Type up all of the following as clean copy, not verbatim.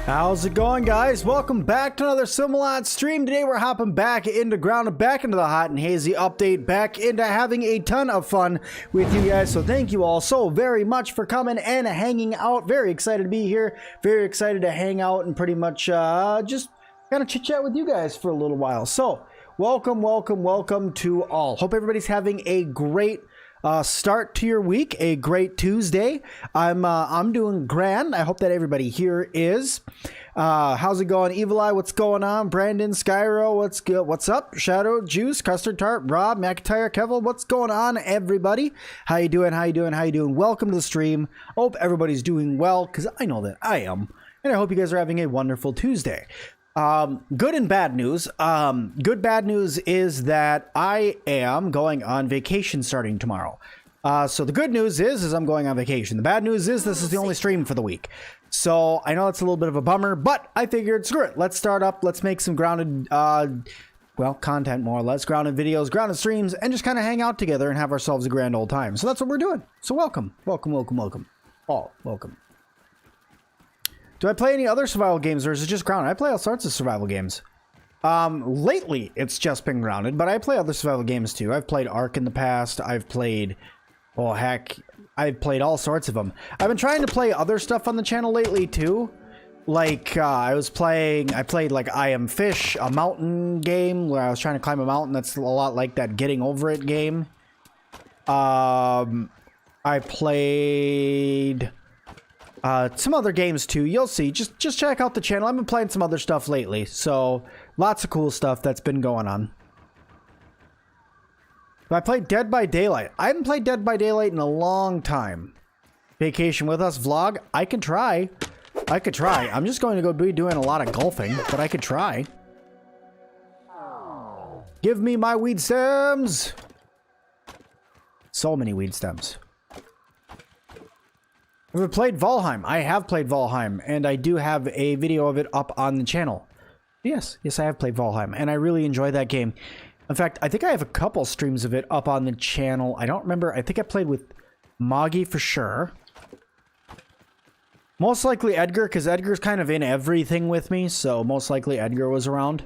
How's it going, guys? Welcome back to another Sim-Alot stream. Today we're hopping back into Grounded, back into the Hot and Hazy update, back into having a ton of fun with you guys. So thank you all so very much for coming and hanging out. Very excited to be here. Very excited to hang out and pretty much just kind of chit-chat with you guys for a little while. So welcome to all. Hope everybody's having a great start to your week, a great Tuesday. I'm doing grand. I hope that everybody here is. How's it going? Evil Eye, what's going on? Brandon, Skyro, what's good? What's up? Shadow, Juice, Custard Tart, Rob, McIntyre, Kevin, what's going on, everybody? How you doing? Welcome to the stream. Hope everybody's doing well, because I know that I am. And I hope you guys are having a wonderful Tuesday. Good and bad news. Bad news is that I am going on vacation starting tomorrow. So the good news is I'm going on vacation. The bad news is this is the only stream for the week. So I know it's a little bit of a bummer, but I figured, screw it. Let's start up. Let's make some grounded, content more or less. Grounded videos, grounded streams, and just kind of hang out together and have ourselves a grand old time. So that's what we're doing. So welcome. All welcome. Do I play any other survival games, or is it just Grounded? I play all sorts of survival games. Lately, it's just been Grounded, but I play other survival games too. I've played Ark in the past. I've played, I've played all sorts of them. I've been trying to play other stuff on the channel lately too. Like, I played like I Am Fish, a mountain game where I was trying to climb a mountain. That's a lot like that Getting Over It game. I played some other games too. You'll see. Just check out the channel. I've been playing some other stuff lately, so lots of cool stuff that's been going on. I played Dead by Daylight. I haven't played Dead by Daylight in a long time. Vacation with us vlog. I could try. I'm just going to go be doing a lot of golfing, but I could try. Give me my weed stems. So many weed stems. Have I played Valheim? I have played Valheim, and I do have a video of it up on the channel. Yes, I have played Valheim, and I really enjoy that game. In fact, I think I have a couple streams of it up on the channel. I don't remember. I think I played with Moggy for sure. Most likely Edgar, because Edgar's kind of in everything with me, so most likely Edgar was around.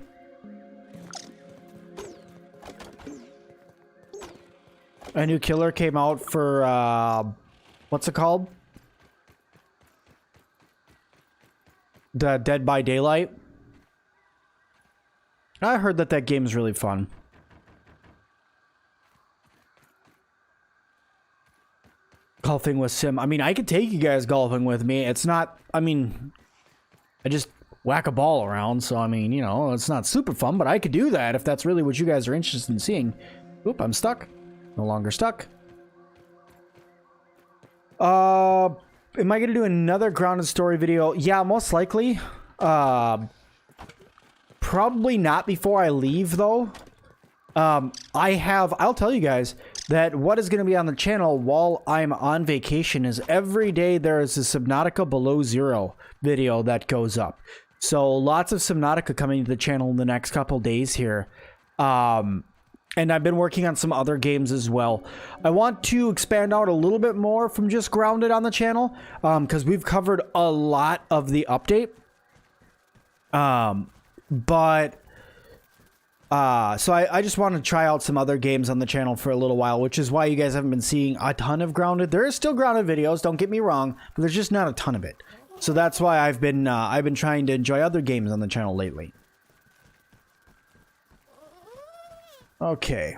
A new killer came out for, what's it called? The Dead by Daylight. I heard that game's really fun. Golfing with Sim. I mean, I could take you guys golfing with me. It's not, I mean, I just whack a ball around. So, I mean, you know, it's not super fun, but I could do that if that's really what you guys are interested in seeing. Oop, I'm stuck. No longer stuck. Am I going to do another Grounded story video? Yeah, most likely. Probably not before I leave, though. I'll tell you guys that what is going to be on the channel while I'm on vacation is every day there is a Subnautica Below Zero video that goes up. So lots of Subnautica coming to the channel in the next couple days here. And I've been working on some other games as well. I want to expand out a little bit more from just Grounded on the channel, because we've covered a lot of the update. So I just want to try out some other games on the channel for a little while, which is why you guys haven't been seeing a ton of Grounded. There is still Grounded videos, don't get me wrong, but there's just not a ton of it. So that's why I've been trying to enjoy other games on the channel lately. Okay.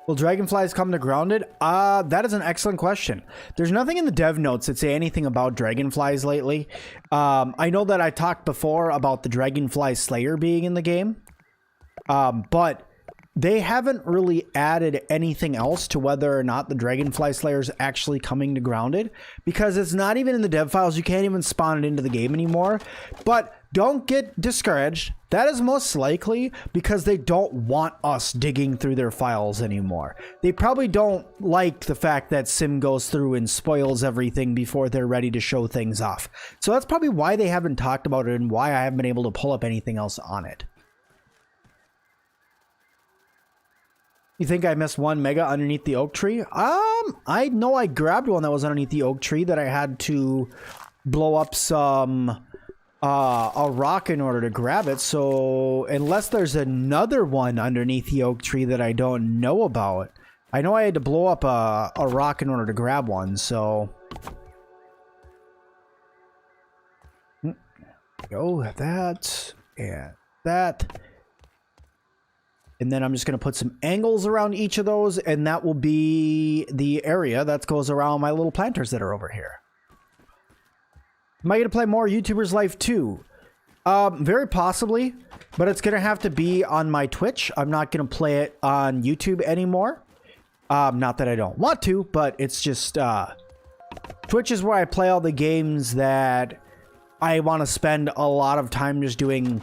Will dragonflies come to Grounded? That is an excellent question. There's nothing in the dev notes that say anything about dragonflies lately. I know that I talked before about the dragonfly slayer being in the game. But they haven't really added anything else to whether or not the dragonfly slayer is actually coming to Grounded, because it's not even in the dev files. You can't even spawn it into the game anymore. But don't get discouraged. That is most likely because they don't want us digging through their files anymore. They probably don't like the fact that Sim goes through and spoils everything before they're ready to show things off. So that's probably why they haven't talked about it and why I haven't been able to pull up anything else on it. You think I missed one mega underneath the oak tree? I know I grabbed one that was underneath the oak tree that I had to blow up some a rock in order to grab it. So unless there's another one underneath the oak tree that I don't know about, I know I had to blow up a rock in order to grab one. So go that and that. And then I'm just going to put some angles around each of those, and that will be the area that goes around my little planters that are over here. Am I going to play more YouTubers Life 2? Very possibly, but it's going to have to be on my Twitch. I'm not going to play it on YouTube anymore. Not that I don't want to, but it's just... Twitch is where I play all the games that I want to spend a lot of time just doing...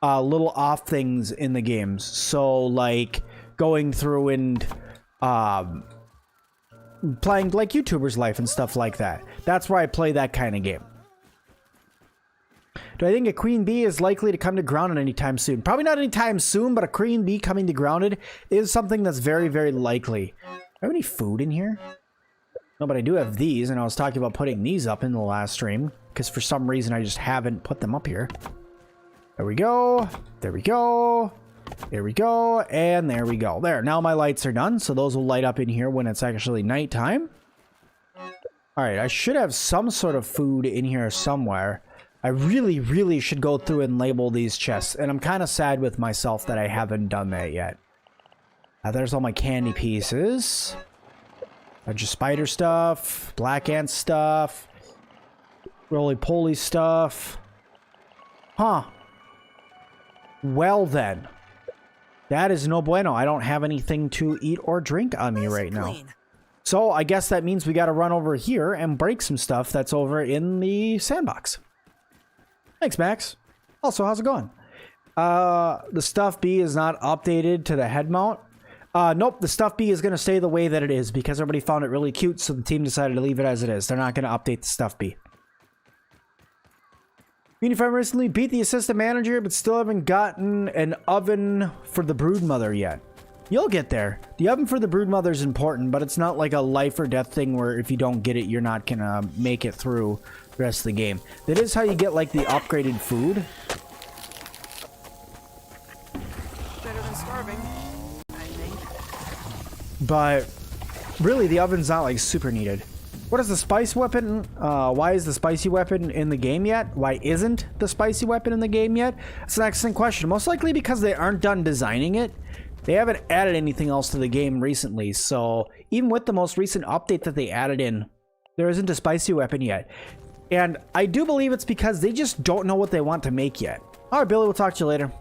little off things in the games. So like going through and playing like YouTubers Life and stuff like that. That's where I play that kind of game. Do I think a queen bee is likely to come to Grounded anytime soon? Probably not anytime soon, but a queen bee coming to Grounded is something that's very, very likely. Do I have any food in here? No, but I do have these, and I was talking about putting these up in the last stream because for some reason I just haven't put them up here. There we go. There we go. There we go. And there we go. There. Now my lights are done. So those will light up in here when it's actually nighttime. All right. I should have some sort of food in here somewhere. I really, really should go through and label these chests. And I'm kind of sad with myself that I haven't done that yet. There's all my candy pieces. Bunch of spider stuff. Black ant stuff. Roly-poly stuff. Huh. Well then, that is no bueno. I don't have anything to eat or drink on me right now. So I guess that means we got to run over here and break some stuff that's over in the sandbox. Thanks, Max. Also, how's it going? The stuff bee is not updated to the head mount. Nope, the stuff bee is going to stay the way that it is because everybody found it really cute, so the team decided to leave it as it is. They're not going to update the stuff bee. Uniform recently beat the assistant manager, but still haven't gotten an oven for the broodmother yet. You'll get there. The oven for the broodmother is important, but it's not like a life or death thing where if you don't get it, you're not gonna make it through the rest of the game. That is how you get like the upgraded food. Better than starving, I think. But really, the oven's not like super needed. What is the spice weapon? Why is the spicy weapon in the game yet? Why isn't the spicy weapon in the game yet? That's an excellent question. Most likely because they aren't done designing it. They haven't added anything else to the game recently. So even with the most recent update that they added in, there isn't a spicy weapon yet. And I do believe it's because they just don't know what they want to make yet. All right, Billy, we'll talk to you later.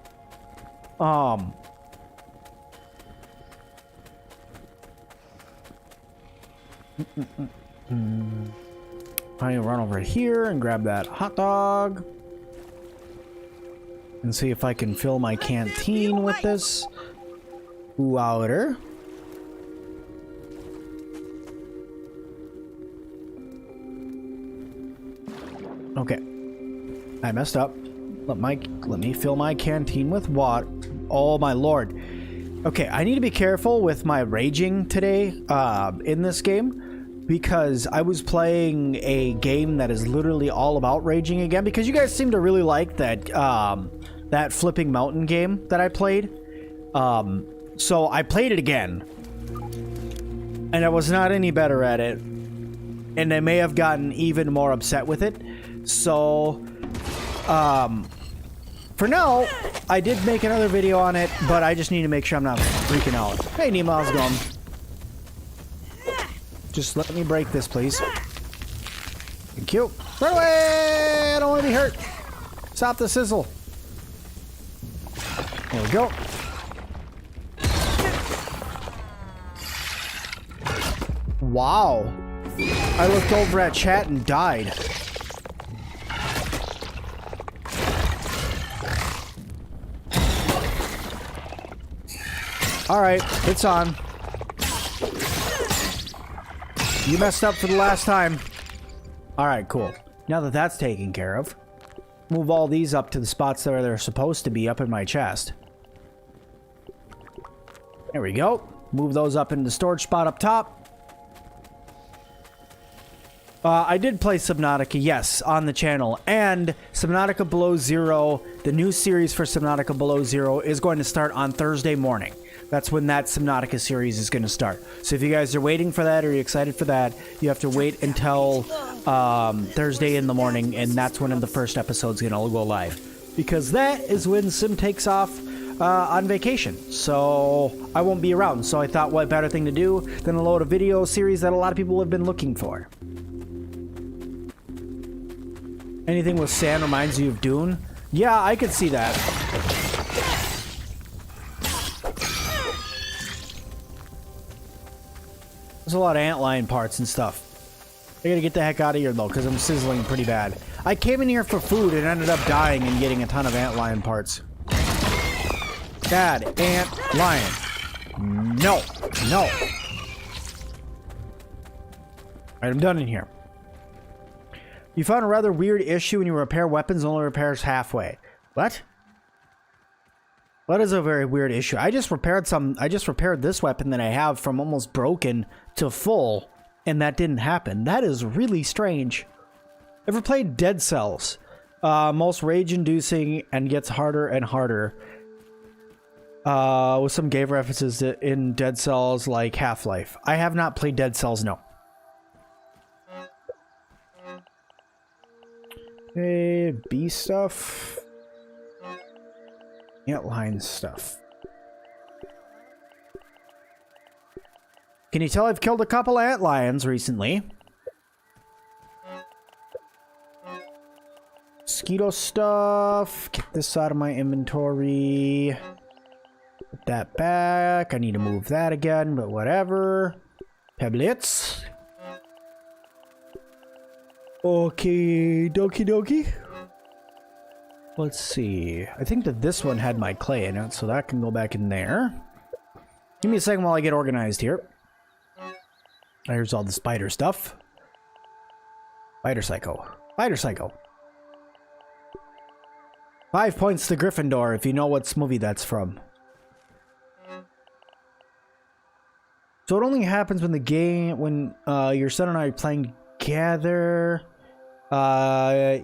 I run over here and grab that hot dog and see if I can fill my canteen with this water. Okay, I messed up. Let me fill my canteen with water. Oh my lord. Okay, I need to be careful with my raging today in this game. Because I was playing a game that is literally all about raging again. Because you guys seem to really like that that flipping mountain game that I played. So I played it again. And I was not any better at it. And I may have gotten even more upset with it. So, for now, I did make another video on it. But I just need to make sure I'm not freaking out. Hey, Nemo, how's it going? Just let me break this, please. Thank you. Run away! I don't want to be hurt. Stop the sizzle. There we go. Wow. I looked over at chat and died. Alright, it's on. You messed up for the last time. Alright, cool. Now that that's taken care of, move all these up to the spots that they're supposed to be up in my chest. There we go. Move those up into the storage spot up top. I did play Subnautica, yes, on the channel, and Subnautica Below Zero, the new series for Subnautica Below Zero, is going to start on Thursday morning. That's when that Subnautica series is going to start. So if you guys are waiting for that, or you're excited for that, you have to wait until Thursday in the morning, and that's when the first episode's going to go live. Because that is when Sim takes off on vacation, so I won't be around. So I thought, what better thing to do than to load a video series that a lot of people have been looking for. Anything with sand reminds you of Dune? Yeah, I could see that. There's a lot of antlion parts and stuff. I gotta get the heck out of here though, because I'm sizzling pretty bad. I came in here for food and ended up dying and getting a ton of antlion parts. Bad antlion. No. No. Alright, I'm done in here. You found a rather weird issue when you repair weapons, only repairs halfway. What? What is a very weird issue? I just repaired this weapon that I have from almost broken to full, and that didn't happen. That is really strange. Ever played Dead Cells? Most rage-inducing and gets harder and harder. With some game references in Dead Cells like Half-Life. I have not played Dead Cells, no. Okay, bee stuff. Antlion stuff. Can you tell I've killed a couple antlions recently? Mosquito stuff. Get this out of my inventory. Put that back. I need to move that again, but whatever. Pebblets. Okay, dokie dokie. Let's see. I think that this one had my clay in it, so that can go back in there. Give me a second while I get organized here. There's all the spider stuff. Spider Psycho. Spider Psycho. 5 points to Gryffindor if you know what movie that's from. So it only happens when your son and I are playing together.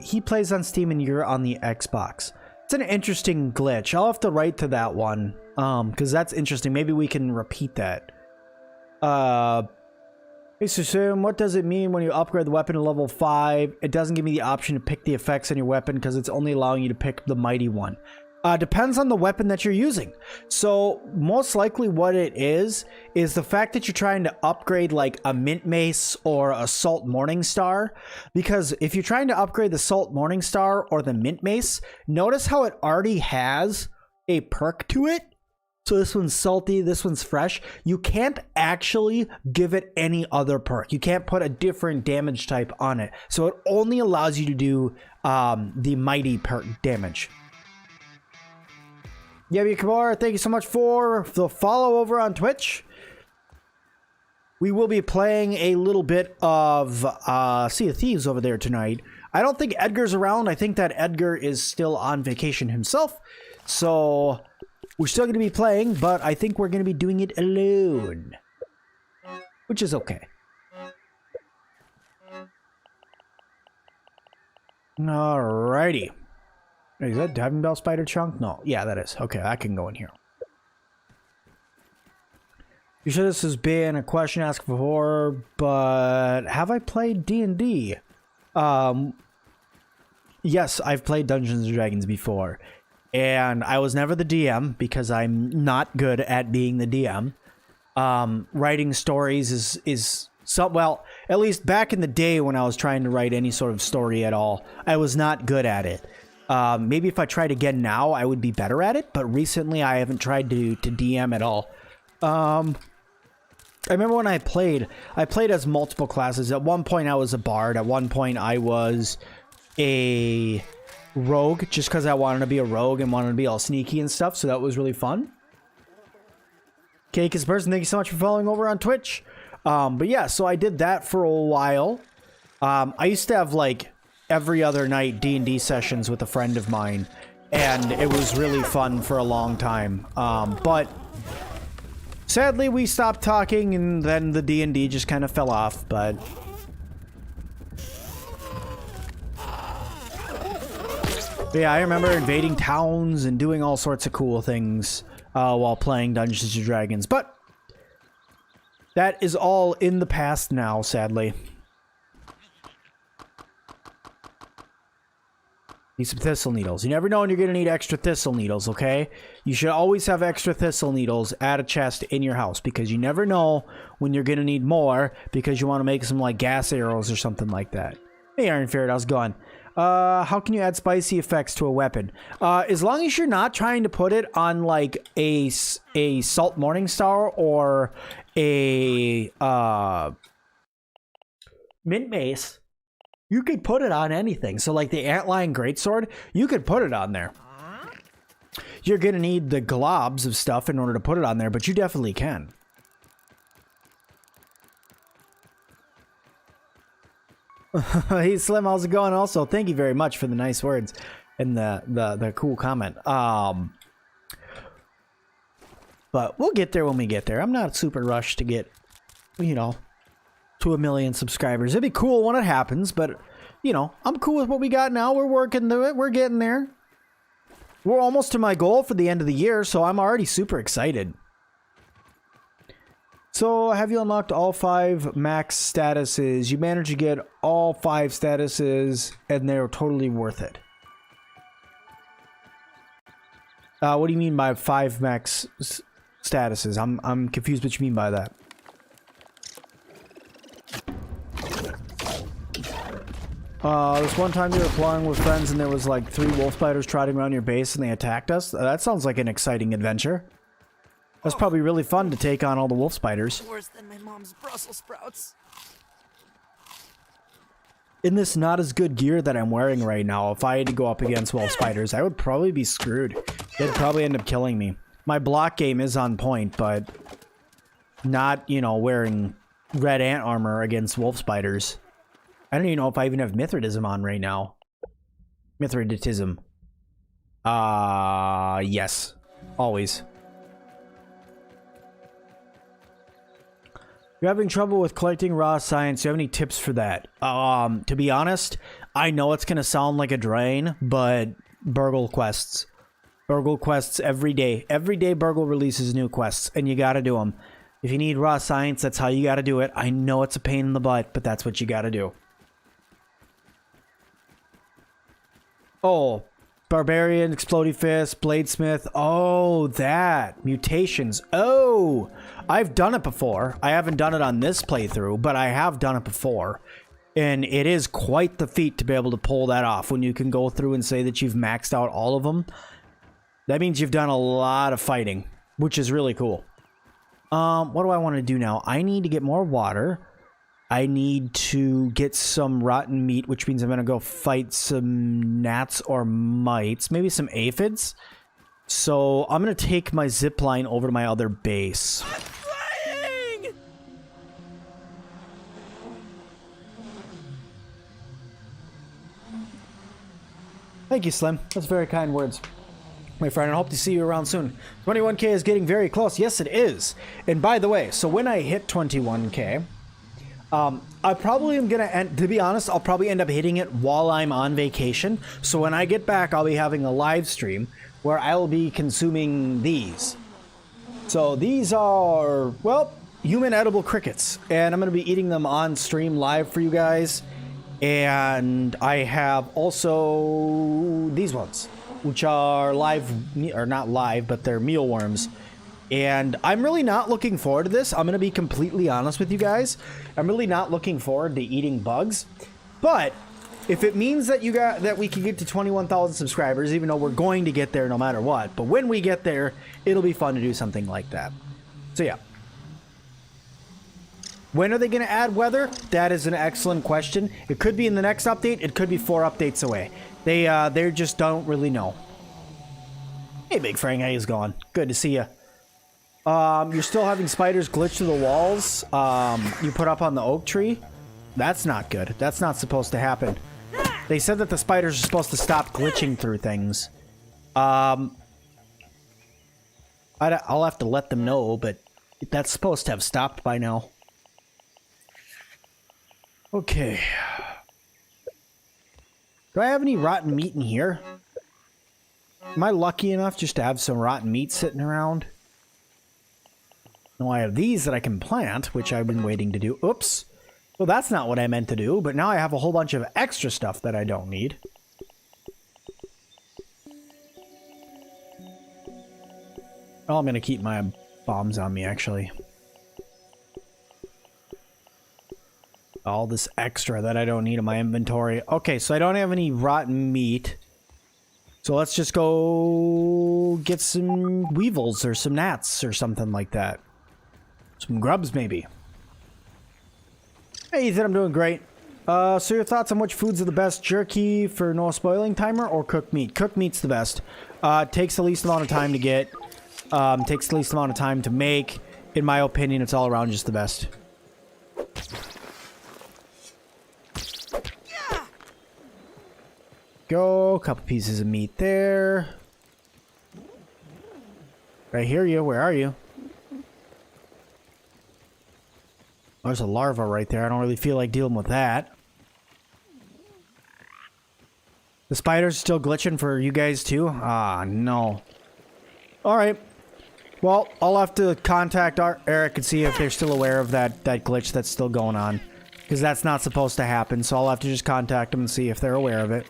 He plays on Steam and you're on the Xbox. It's an interesting glitch. I'll have to write to that one, because that's interesting. Maybe we can repeat that. Hey Sim, what does it mean when you upgrade the weapon to level 5? It doesn't give me the option to pick the effects on your weapon because it's only allowing you to pick the mighty one. Depends on the weapon that you're using. So most likely what it is the fact that you're trying to upgrade like a Mint Mace or Assault Morningstar. Because if you're trying to upgrade the Assault Morningstar or the Mint Mace, notice how it already has a perk to it. So this one's salty, this one's fresh. You can't actually give it any other perk. You can't put a different damage type on it. So it only allows you to do the mighty perk damage. Yabby Kamar, thank you so much for the follow over on Twitch. We will be playing a little bit of Sea of Thieves over there tonight. I don't think Edgar's around. I think that Edgar is still on vacation himself. So we're still going to be playing, but I think we're going to be doing it alone. Which is okay. Alrighty. Is that Diving Bell Spider Chunk? No. Yeah, that is. Okay, I can go in here. You sure this has been a question asked before, but have I played D&D? Yes, I've played Dungeons & Dragons before. And I was never the DM because I'm not good at being the DM. Writing stories is well, at least back in the day when I was trying to write any sort of story at all, I was not good at it. Maybe if I tried again now, I would be better at it. But recently, I haven't tried to DM at all. I remember when I played as multiple classes. At one point, I was a bard. At one point, I was a rogue, just because I wanted to be a rogue and wanted to be all sneaky and stuff. So that was really fun. Cake is person, thank you so much for following over on Twitch. But yeah, so I did that for a while. I used to have like every other night D&D sessions with a friend of mine, and it was really fun for a long time. But Sadly, we stopped talking, and then the D&D just kind of fell off, but... yeah, I remember invading towns and doing all sorts of cool things while playing Dungeons & Dragons, but... that is all in the past now, sadly. Need some thistle needles. You never know when you're going to need extra thistle needles, okay? You should always have extra thistle needles at a chest in your house because you never know when you're going to need more because you want to make some, like, gas arrows or something like that. Hey, Iron Ferret, how's it going? How can you add spicy effects to a weapon? As long as you're not trying to put it on, like, a Salt Morningstar or a Mint Mace, you could put it on anything. So, like, the Antlion Greatsword, you could put it on there. You're gonna need the globs of stuff in order to put it on there, but you definitely can. Hey, Slim, how's it going? Also, thank you very much for the nice words and the cool comment. But we'll get there when we get there. I'm not super rushed to get, you know, to 1 million subscribers. It'd be cool when it happens, but, you know, I'm cool with what we got now. We're working through it. We're getting there. We're almost to my goal for the end of the year, so I'm already super excited. So, have you unlocked all 5 max statuses? You managed to get all 5 statuses, and they're totally worth it. What do you mean by 5 max statuses? I'm confused what you mean by that. This one time you were playing with friends and there was like 3 wolf spiders trotting around your base and they attacked us. That sounds like an exciting adventure. That's probably really fun to take on all the wolf spiders. Worse than my mom's Brussels sprouts. In this not as good gear that I'm wearing right now, if I had to go up against wolf spiders, I would probably be screwed. They'd probably end up killing me. My block game is on point, but not, you know, wearing red ant armor against wolf spiders. I don't even know if I even have Mithridism on right now. Mithridatism. Yes. Always. You're having trouble with collecting raw science. Do you have any tips for that? To be honest, I know it's going to sound like a drain, but Burgle quests. Burgle quests every day. Every day Burgle releases new quests, and you got to do them. If you need raw science, that's how you got to do it. I know it's a pain in the butt, but that's what you got to do. Oh, Barbarian, Exploding Fist, Bladesmith. Oh, that. Mutations. Oh, I've done it before. I haven't done it on this playthrough, but I have done it before. And it is quite the feat to be able to pull that off when you can go through and say that you've maxed out all of them. That means you've done a lot of fighting, which is really cool. What do I want to do now? I need to get more water. I need to get some rotten meat, which means I'm going to go fight some gnats or mites. Maybe some aphids. So I'm going to take my zip line over to my other base. I'm flying! Thank you, Slim. That's very kind words, my friend. I hope to see you around soon. 21k is getting very close. Yes, it is. And by the way, so when I hit 21k... I probably am gonna end, to be honest, I'll probably end up hitting it while I'm on vacation. So when I get back, I'll be having a live stream where I'll be consuming these. So these are, well, human edible crickets, and I'm gonna be eating them on stream live for you guys. And I have also these ones, which are live, or not live, but they're mealworms. And I'm really not looking forward to this. I'm going to be completely honest with you guys. I'm really not looking forward to eating bugs. But if it means that we can get to 21,000 subscribers, even though we're going to get there no matter what, but when we get there, it'll be fun to do something like that. So yeah. When are they going to add weather? That is an excellent question. It could be in the next update. It could be 4 updates away. They just don't really know. Hey, Big Frank, how you going? Good to see you. You're still having spiders glitch through the walls you put up on the oak tree. That's not good. That's not supposed to happen. They said that the spiders are supposed to stop glitching through things. I'll have to let them know, but That's supposed to have stopped by now. Okay. Do I have any rotten meat in here? Am I lucky enough just to have some rotten meat sitting around? No, I have these that I can plant, which I've been waiting to do. Oops. Well, that's not what I meant to do, but now I have a whole bunch of extra stuff that I don't need. Oh, I'm going to keep my bombs on me, actually. All this extra that I don't need in my inventory. Okay, so I don't have any rotten meat. So let's just go get some weevils or some gnats or something like that. Some grubs, maybe. Hey, Ethan, I'm doing great. So your thoughts on which foods are the best? Jerky for no spoiling timer or cooked meat? Cooked meat's the best. Takes the least amount of time to get. Takes the least amount of time to make. In my opinion, it's all around just the best. Go, a couple pieces of meat there. I hear you. Where are you? Oh, there's a larva right there. I don't really feel like dealing with that. The spider's still glitching for you guys too? Ah, no. Alright. Well, I'll have to contact Eric and see if they're still aware of that glitch that's still going on. Because that's not supposed to happen, so I'll have to just contact them and see if they're aware of it.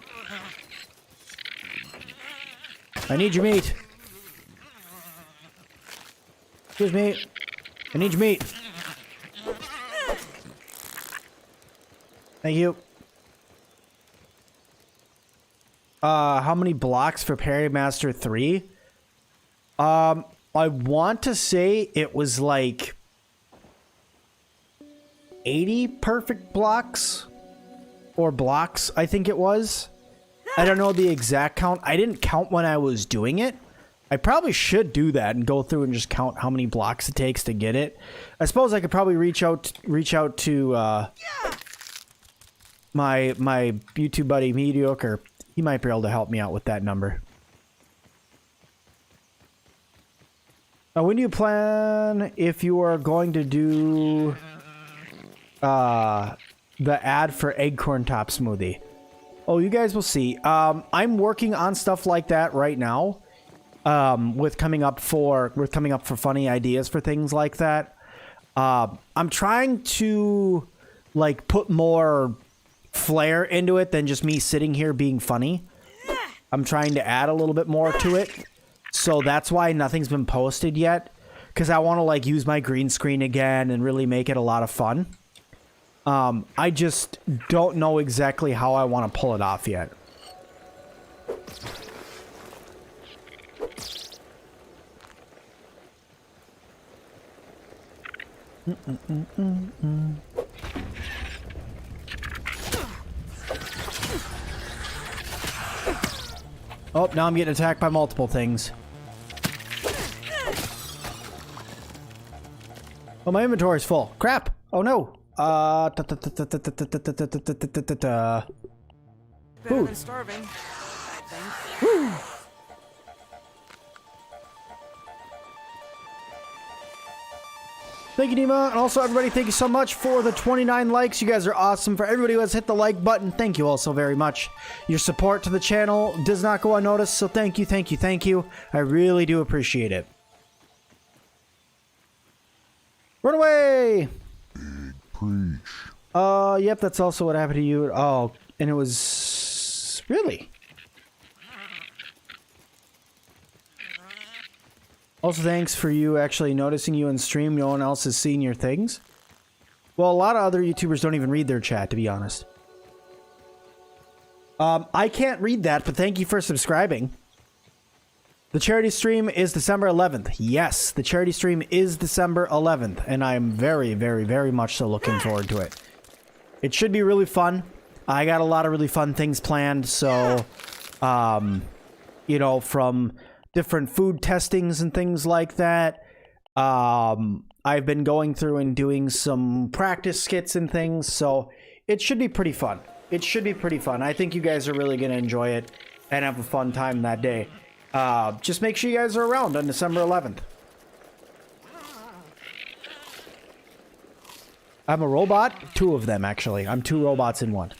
I need your meat. Excuse me. I need your meat. Thank you. How many blocks for Parry Master 3? I want to say it was like 80 perfect blocks or blocks, I think it was. I don't know the exact count. I didn't count when I was doing it. I probably should do that and go through and just count how many blocks it takes to get it. I suppose I could probably reach out to my YouTube buddy Mediocre. He might be able to help me out with that number. When do you plan if you are going to do the ad for Eggcorn Top Smoothie? Oh, you guys will see. I'm working on stuff like that right now. With coming up for funny ideas for things like that. I'm trying to like put more flair into it than just me sitting here being funny. I'm trying to add a little bit more to it. So that's why nothing's been posted yet. Because I want to like use my green screen again and really make it a lot of fun. I just don't know exactly how I want to pull it off yet. Oh, now I'm getting attacked by multiple things. Oh, my inventory's full. Crap! Oh no! Better than starving. Thanks. Thank you, Nima, and also everybody, thank you so much for the 29 likes. You guys are awesome. For everybody who has hit the like button, thank you all so very much. Your support to the channel does not go unnoticed, so thank you, thank you, thank you. I really do appreciate it. Run away! Preach. Yep, that's also what happened to you. Oh, and it was... Really? Also, thanks for you actually noticing you in stream. No one else has seen your things. Well, a lot of other YouTubers don't even read their chat, to be honest. I can't read that, but thank you for subscribing. The charity stream is December 11th. Yes, the charity stream is December 11th, and I'm very, very, very much so looking forward to it. It should be really fun. I got a lot of really fun things planned, so, you know, from different food testings and things like that. I've been going through and doing some practice skits and things, so it should be pretty fun. It should be pretty fun. I think you guys are really going to enjoy it and have a fun time that day. Just make sure you guys are around on December 11th. I'm a robot. 2 of them, actually. I'm 2 robots in 1.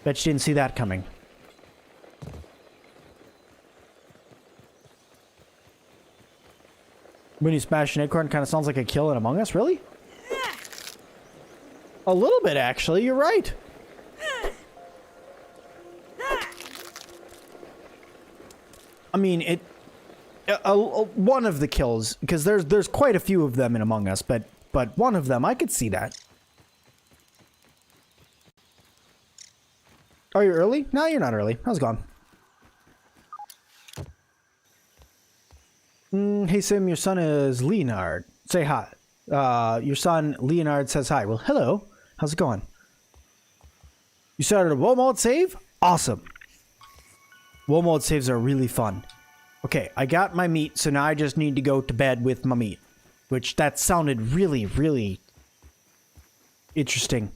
Bet you didn't see that coming. When you smash an acorn, kind of sounds like a kill in Among Us. Really? A little bit, actually. You're right. I mean, one of the kills, because there's quite a few of them in Among Us, but one of them, I could see that. Are you early? No, you're not early. I was gone. Hey, Sim, your son is Leonard. Say hi. Your son, Leonard, says hi. Well, hello. How's it going? You started a WoW mode save? Awesome. WoW mode saves are really fun. Okay, I got my meat, so now I just need to go to bed with my meat. Which, that sounded really, really interesting.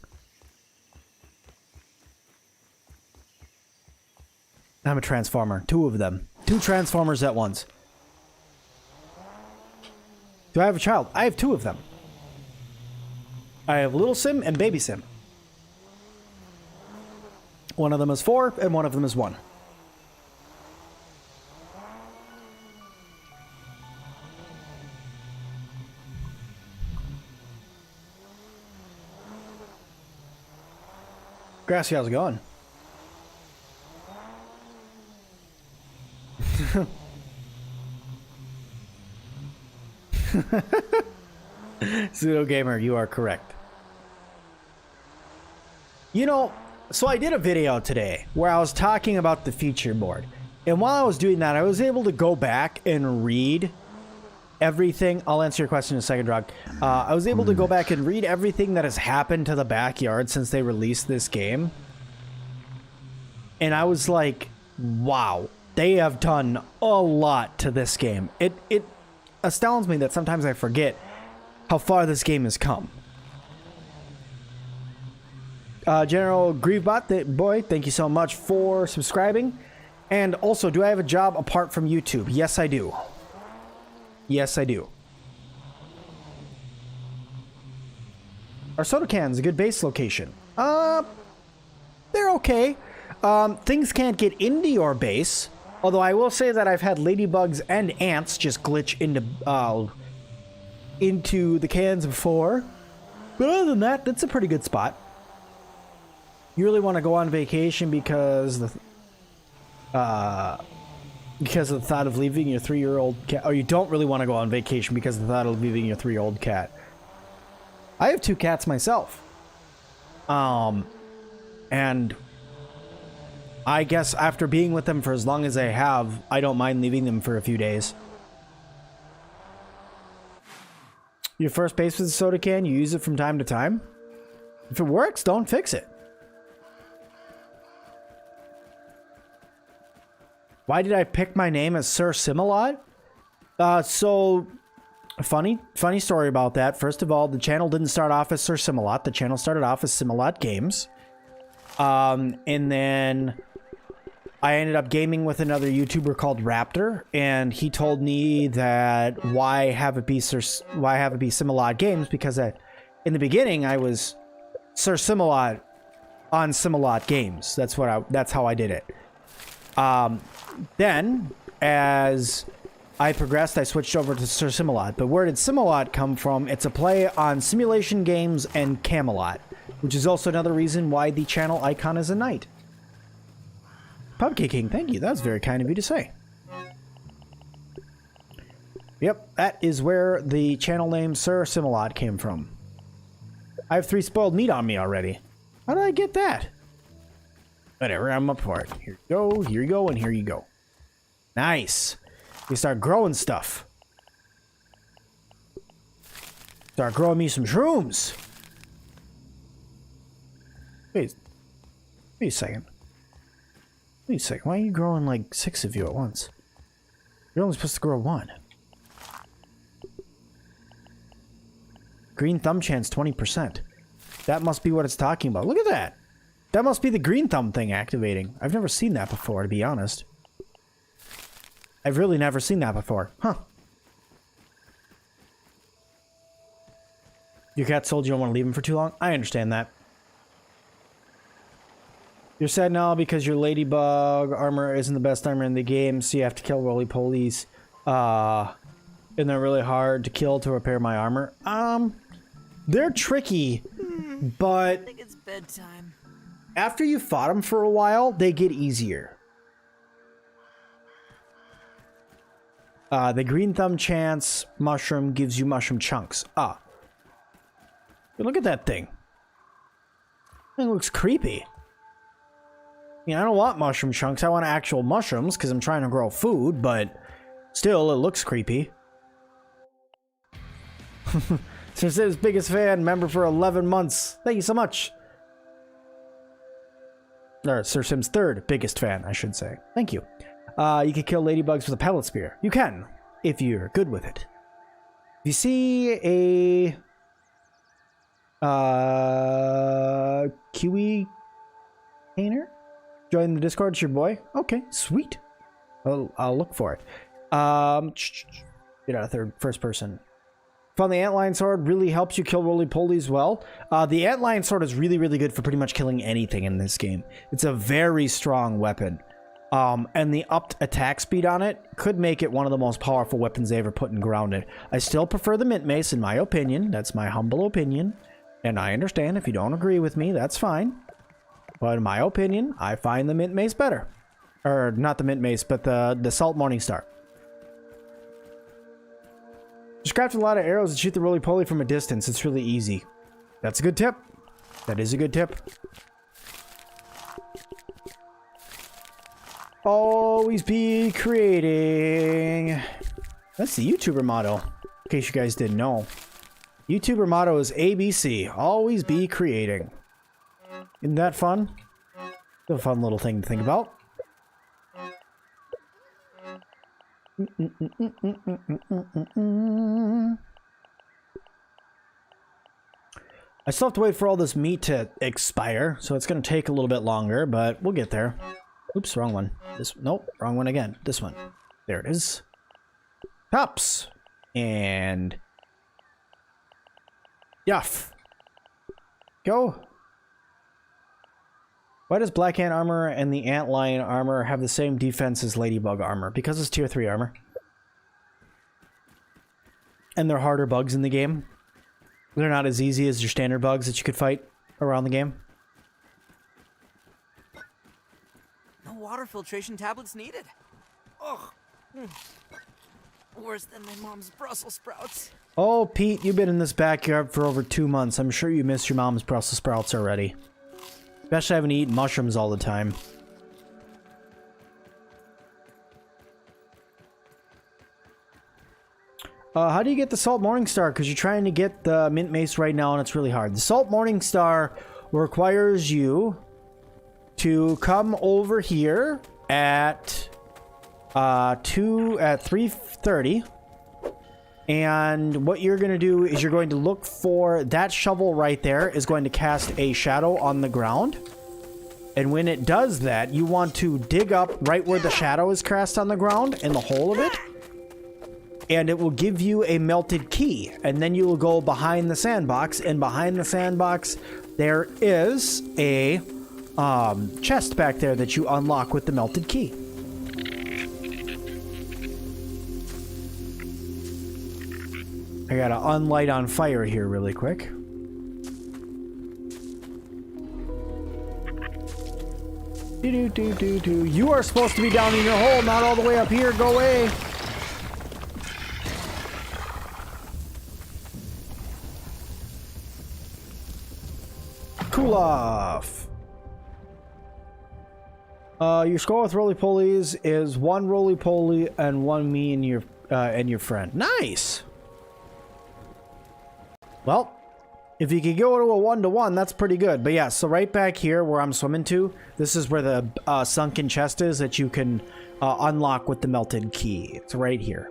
I'm a transformer. 2 of them. 2 transformers at once. Do I have a child? I have 2 of them. I have Little Sim and Baby Sim. One of them is 4, and one of them is 1. Grassy, how's it going? Pseudo Gamer, you are correct. You know, so I did a video today where I was talking about the feature board. And while I was doing that, I was able to go back and read everything. I'll answer your question in a second, Drog. I was able to go back and read everything that has happened to the backyard since they released this game. And I was like, wow, they have done a lot to this game. It astounds me that sometimes I forget how far this game has come. General Grievebot, boy, thank you so much for subscribing. And also, do I have a job apart from YouTube? Yes, I do. Yes, I do. Are soda cans a good base location? They're okay. Things can't get into your base. Although I will say that I've had ladybugs and ants just glitch into the cans before. But other than that, that's a pretty good spot. You really want to go on vacation because the thought of leaving your 3-year-old cat, or you don't really want to go on vacation because of the thought of leaving your 3-year-old cat. I have 2 cats myself. And I guess after being with them for as long as I have, I don't mind leaving them for a few days. Your first base with a soda can, you use it from time to time. If it works, don't fix it. Why did I pick my name as Sir Sim-Alot? So, funny story about that. First of all, the channel didn't start off as Sir Sim-Alot. The channel started off as Sim-Alot Games. And then I ended up gaming with another YouTuber called Raptor, and he told me that why have it be Sim-Alot Games, because in the beginning I was Sir Sim-Alot on Sim-Alot Games. That's how I did it. Then, as I progressed, I switched over to Sir Sim-Alot. But where did Sim-Alot come from? It's a play on simulation games and Camelot, which is also another reason why the channel icon is a knight. Pumpkin King, thank you. That's very kind of you to say. Yep, that is where the channel name Sir Sim-Alot came from. I have 3 spoiled meat on me already. How did I get that? Whatever, I'm up for it. Here you go, and here you go. Nice. We start growing stuff. Start growing me some shrooms. Wait a second. Wait a second. Why are you growing like 6 of you at once? You're only supposed to grow 1. Green thumb chance 20%. That must be what it's talking about. Look at that. That must be the green thumb thing activating. I've never seen that before, to be honest. I've really never seen that before. Huh. Your cat told you don't want to leave him for too long? I understand that. You're sad now because your ladybug armor isn't the best armor in the game, so you have to kill roly-polies. And they're really hard to kill to repair my armor. They're tricky, but I think it's bedtime. after you fought them for a while, they get easier. The green thumb chance mushroom gives you mushroom chunks. Look at that thing. It looks creepy. I don't want mushroom chunks. I want actual mushrooms because I'm trying to grow food, but still, it looks creepy. Sir Sim's biggest fan, member for 11 months. Thank you so much. Or Sir Sim's third biggest fan, I should say. Thank you. You can kill ladybugs with a pellet spear. You can, if you're good with it. If you see a kiwi painter, join the Discord. It's your boy. Okay, sweet. I'll look for it. Get out of first person. Found the antlion sword really helps you kill roly-polies well. The antlion sword is really, really good for pretty much killing anything in this game. It's a very strong weapon. And the upped attack speed on it could make it one of the most powerful weapons they ever put in Grounded. I still prefer the mint mace in my opinion. That's my humble opinion. And I understand if you don't agree with me, that's fine. But in my opinion, I find the mint mace better. Or not the mint mace, but the Salt Morningstar. Just craft a lot of arrows and shoot the roly-poly from a distance. It's really easy. That's a good tip. That is a good tip. Always be creating. That's the YouTuber motto, in case you guys didn't know. YouTuber motto is ABC. Always be creating. Isn't that fun? It's a fun little thing to think about. I still have to wait for all this meat to expire, so it's going to take a little bit longer, but we'll get there. Oops, wrong one. Nope, wrong one again. This one. There it is. Tops. And Yuff. Go. Why does Black Ant armor and the Antlion armor have the same defense as Ladybug armor? Because it's tier 3 armor. And they're harder bugs in the game. They're not as easy as your standard bugs that you could fight around the game. No water filtration tablets needed. Ugh. Worse than my mom's Brussels sprouts. Oh, Pete, you've been in this backyard for over 2 months. I'm sure you miss your mom's Brussels sprouts already. Especially having to eat mushrooms all the time. How do you get the Salt Morningstar? Because you're trying to get the Mint Mace right now and it's really hard. The Salt Morningstar requires you to come over here at 3:30. And what you're going to do is you're going to look for that shovel right there is going to cast a shadow on the ground. And when it does that, you want to dig up right where the shadow is cast on the ground in the hole of it. And it will give you a melted key. And then you will go behind the sandbox. And behind the sandbox, there is a chest back there that you unlock with the melted key. I gotta unlight on fire here really quick. You are supposed to be down in your hole, not all the way up here. Go away. Cool off. Your score with roly-polies is 1 roly-poly and 1 me and your friend. Nice. Well, if you could go to a 1-to-1, that's pretty good. But yeah, so right back here where I'm swimming to, this is where the sunken chest is that you can unlock with the melted key. It's right here.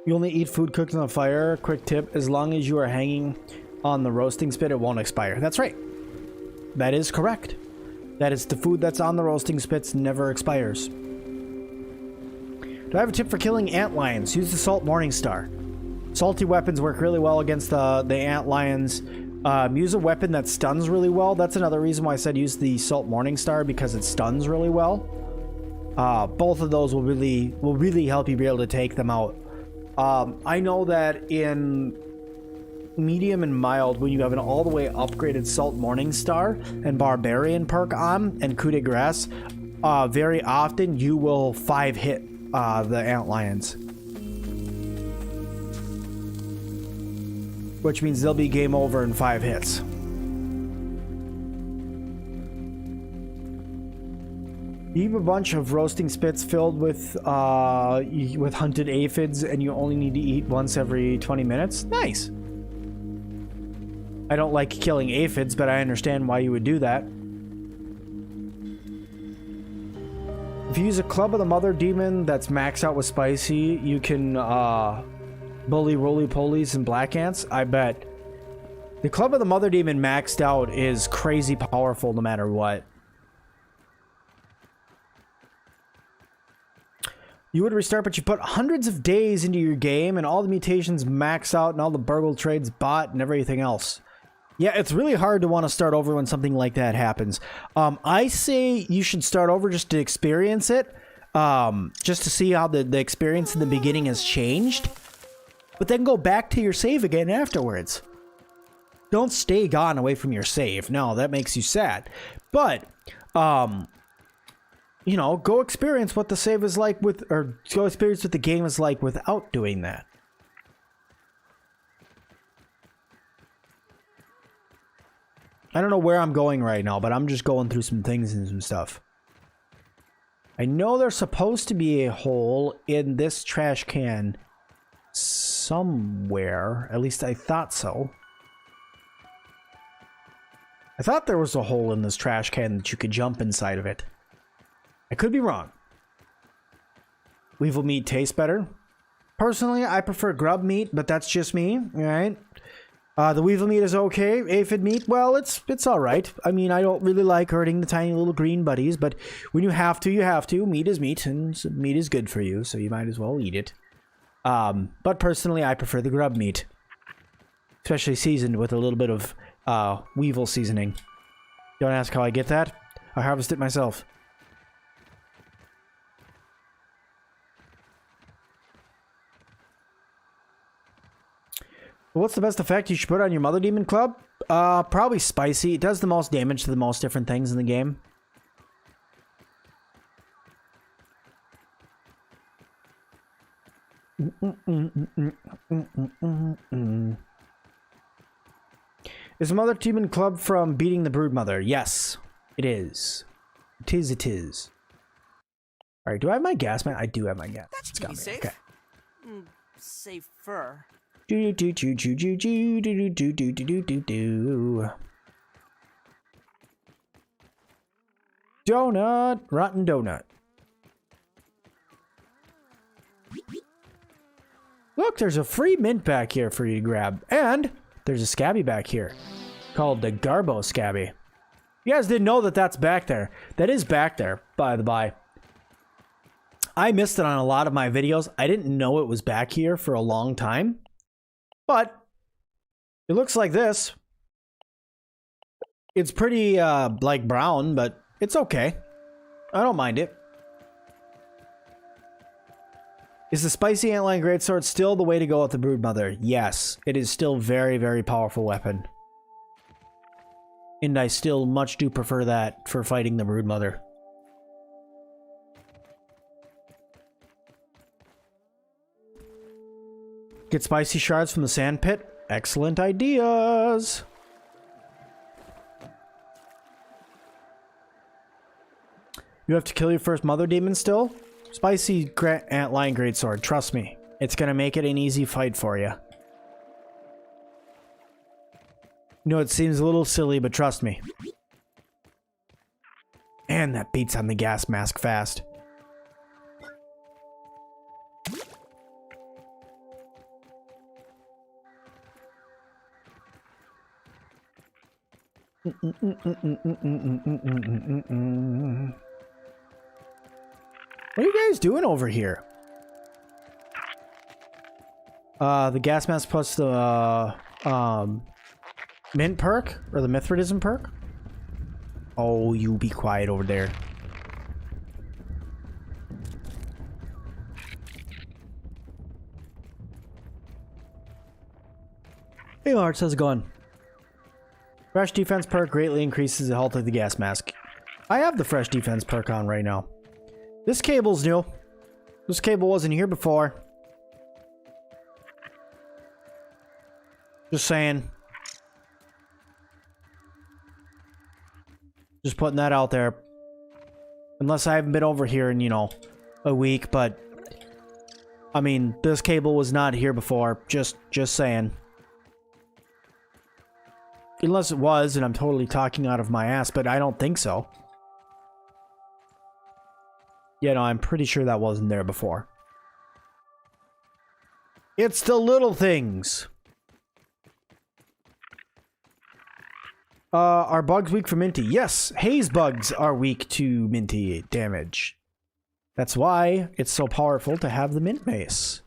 You only eat food cooked on the fire. Quick tip, as long as you are hanging on the roasting spit, it won't expire. That's right. That is correct. That is the food that's on the roasting spits never expires. Do I have a tip for killing ant lions? Use the Salt Morningstar. Salty weapons work really well against the ant lions. Use a weapon that stuns really well. That's another reason why I said use the Salt Morningstar, because it stuns really well. Both of those will really help you be able to take them out. I know that in medium and mild, when you have an all the way upgraded Salt Morningstar and Barbarian perk on and Coup de Grace, very often you will 5-hit the ant lions. Which means they'll be game over in 5 hits. You have a bunch of roasting spits filled with hunted aphids, and you only need to eat once every 20 minutes. Nice. I don't like killing aphids, but I understand why you would do that. If you use a Club of the Mother Demon that's maxed out with spicy, you can bully roly-polies and black ants. I bet. The Club of the Mother Demon maxed out is crazy powerful no matter what. You would restart, but you put hundreds of days into your game and all the mutations max out and all the burgle trades bought and everything else. Yeah, it's really hard to want to start over when something like that happens. I say you should start over just to experience it. Just to see how the experience in the beginning has changed. But then go back to your save again afterwards. Don't stay gone away from your save. No, that makes you sad. But, you know, go experience what the save is like with, or go experience what the game is like without doing that. I don't know where I'm going right now, but I'm just going through some things and some stuff. I know there's supposed to be a hole in this trash can somewhere. At least I thought so. I thought there was a hole in this trash can that you could jump inside of it. I could be wrong. Weevil meat tastes better. Personally, I prefer grub meat, but that's just me, alright? The weevil meat is okay. Aphid meat, well, it's alright. I mean, I don't really like hurting the tiny little green buddies, but when you have to, you have to. Meat is meat, and meat is good for you, so you might as well eat it. But personally, I prefer the grub meat. Especially seasoned with a little bit of weevil seasoning. Don't ask how I get that. I harvest it myself. What's the best effect you should put on your Mother Demon Club? Probably spicy. It does the most damage to the most different things in the game. Is the Mother Demon Club from beating the Broodmother? Yes, it is. It is. Alright, do I have my gas man? I do have my gas. That should be safe. Okay. Safer. Donut, rotten donut. Look, there's a free mint back here for you to grab, and there's a scabby back here called the Garbo Scabby. You guys didn't know that that's back there. That is back there, by the by. I missed it on a lot of my videos. I didn't know it was back here for a long time. But it looks like this. It's pretty, like brown, but it's okay. I don't mind it. Is the spicy antlion greatsword still the way to go with the Broodmother? Yes, it is still very, very powerful weapon. And I still much do prefer that for fighting the Broodmother. Get spicy shards from the sand pit. Excellent ideas. You have to kill your first Mother Demon still? Spicy antlion greatsword. Trust me. It's gonna make it an easy fight for you. You know, it seems a little silly, but trust me. And that beats on the gas mask fast. What are you guys doing over here? The gas mask plus the mint perk or the Mithridism perk. Oh, you be quiet over there. Hey, Lars, how's it going? Fresh defense perk greatly increases the health of the gas mask. I have the fresh defense perk on right now. This cable's new. This cable wasn't here before. Just saying. Just putting that out there. Unless I haven't been over here in, you know, a week, but I mean, this cable was not here before. Just saying. Unless it was, and I'm totally talking out of my ass, but I don't think so. Yeah, no, I'm pretty sure that wasn't there before. It's the little things. Are bugs weak for minty? Yes, haze bugs are weak to minty damage. That's why it's so powerful to have the mint mace.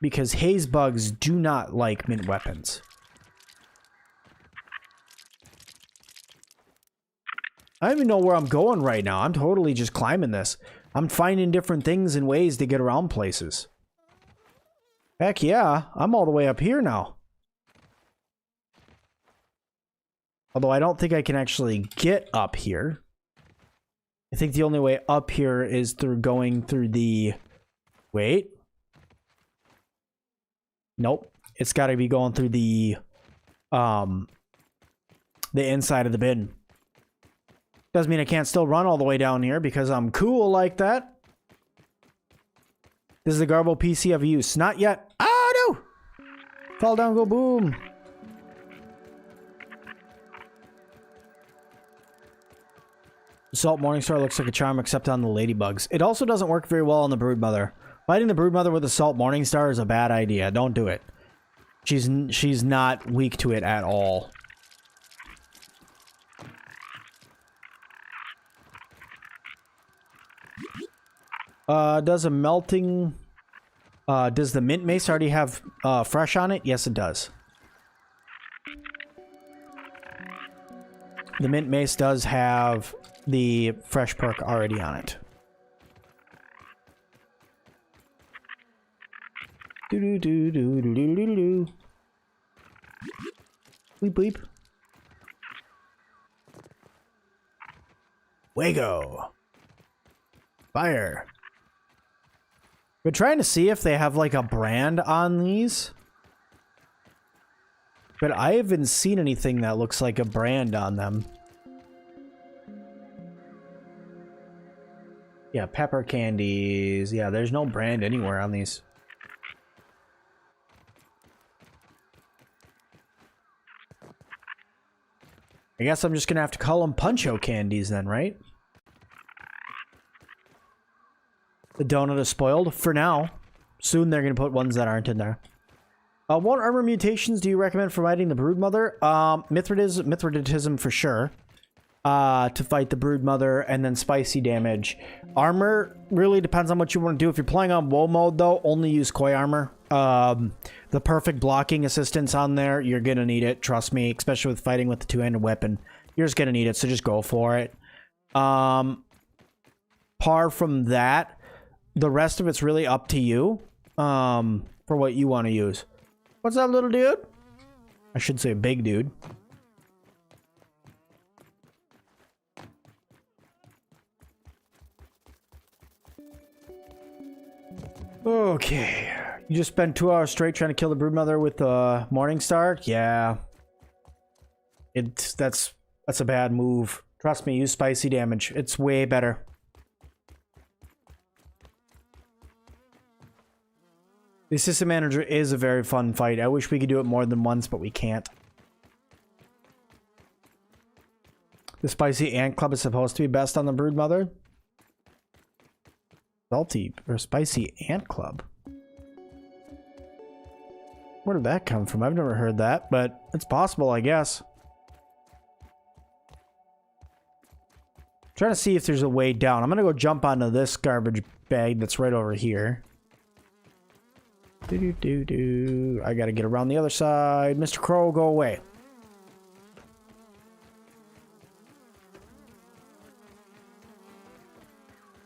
Because haze bugs do not like mint weapons. I don't even know where I'm going right now. I'm totally just climbing this. I'm finding different things and ways to get around places. Heck yeah, I'm all the way up here now. Although I don't think I can actually get up here. I think the only way up here is through going through the... Wait. Nope. It's got to be going through the inside of the bin. Doesn't mean I can't still run all the way down here because I'm cool like that. This is the Garbo PC I've used. Not yet. Oh, no! Fall down, go boom. Assault Morningstar looks like a charm except on the ladybugs. It also doesn't work very well on the Broodmother. Fighting the Broodmother with Assault Morningstar is a bad idea. Don't do it. She's not weak to it at all. Does a melting... does the mint mace already have fresh on it? Yes, it does. The mint mace does have the fresh perk already on it. Do do do do do do do do. Bleep bleep. Wago. Fire. We're trying to see if they have like a brand on these. But I haven't seen anything that looks like a brand on them. Yeah, pepper candies. Yeah, there's no brand anywhere on these. I guess I'm just gonna have to call them Puncho candies then, right? The donut is spoiled for now. Soon they're gonna put ones that aren't in there. What armor mutations do you recommend for fighting the Broodmother? Mithridatism for sure. To fight the Broodmother, and then spicy damage. Armor really depends on what you want to do. If you're playing on WoW mode, though, only use Koi armor. The perfect blocking assistance on there, you're gonna need it. Trust me, especially with fighting with the two-handed weapon. You're just gonna need it, so just go for it. Par from that, the rest of it's really up to you. For what you want to use. What's that, little dude? I should say big dude. Okay. You just spent 2 hours straight trying to kill the Broodmother with the Morningstar? Yeah. That's a bad move. Trust me, use spicy damage. It's way better. The assistant manager is a very fun fight. I wish we could do it more than once, but we can't. The spicy ant club is supposed to be best on the Broodmother. Salty or spicy ant club. Where did that come from? I've never heard that, but it's possible, I guess. Trying to see if there's a way down. I'm gonna go jump onto this garbage bag that's right over here. I gotta get around the other side. Mr. Crow, go away.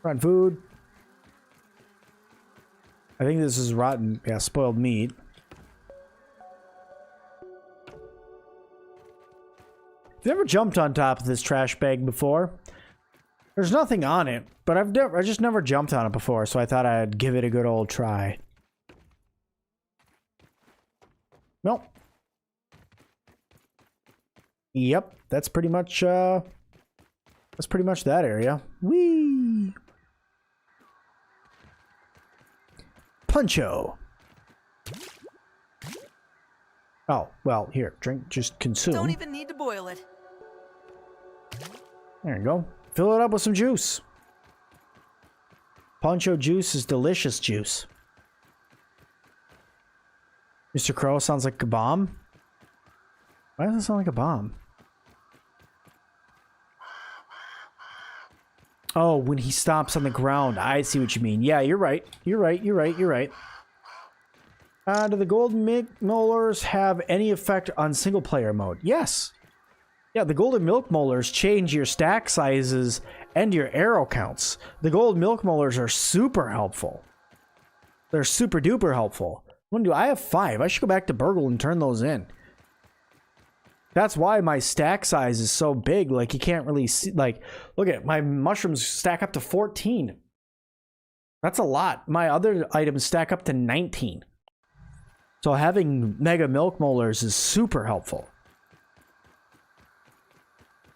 Rotten food. I think this is rotten, yeah, spoiled meat. I've never jumped on top of this trash bag before. There's nothing on it, but I just never jumped on it before, so I thought I'd give it a good old try. Nope. Yep, that's pretty much that area. Whee! Puncho. Oh, well, here, drink, just consume. Don't even need to boil it. There you go. Fill it up with some juice. Poncho juice is delicious juice. Mr. Crow sounds like a bomb. Why does it sound like a bomb? Oh, when he stops on the ground. I see what you mean. Yeah, you're right. You're right. Do the golden milk molars have any effect on single player mode? Yes. Yeah, the golden milk molars change your stack sizes and your arrow counts. The gold milk molars are super helpful. They're super duper helpful. I have 5. I should go back to Burgle and turn those in. That's why my stack size is so big. Like, you can't really see. Like, look at my mushrooms stack up to 14. That's a lot. My other items stack up to 19. So having mega milk molars is super helpful.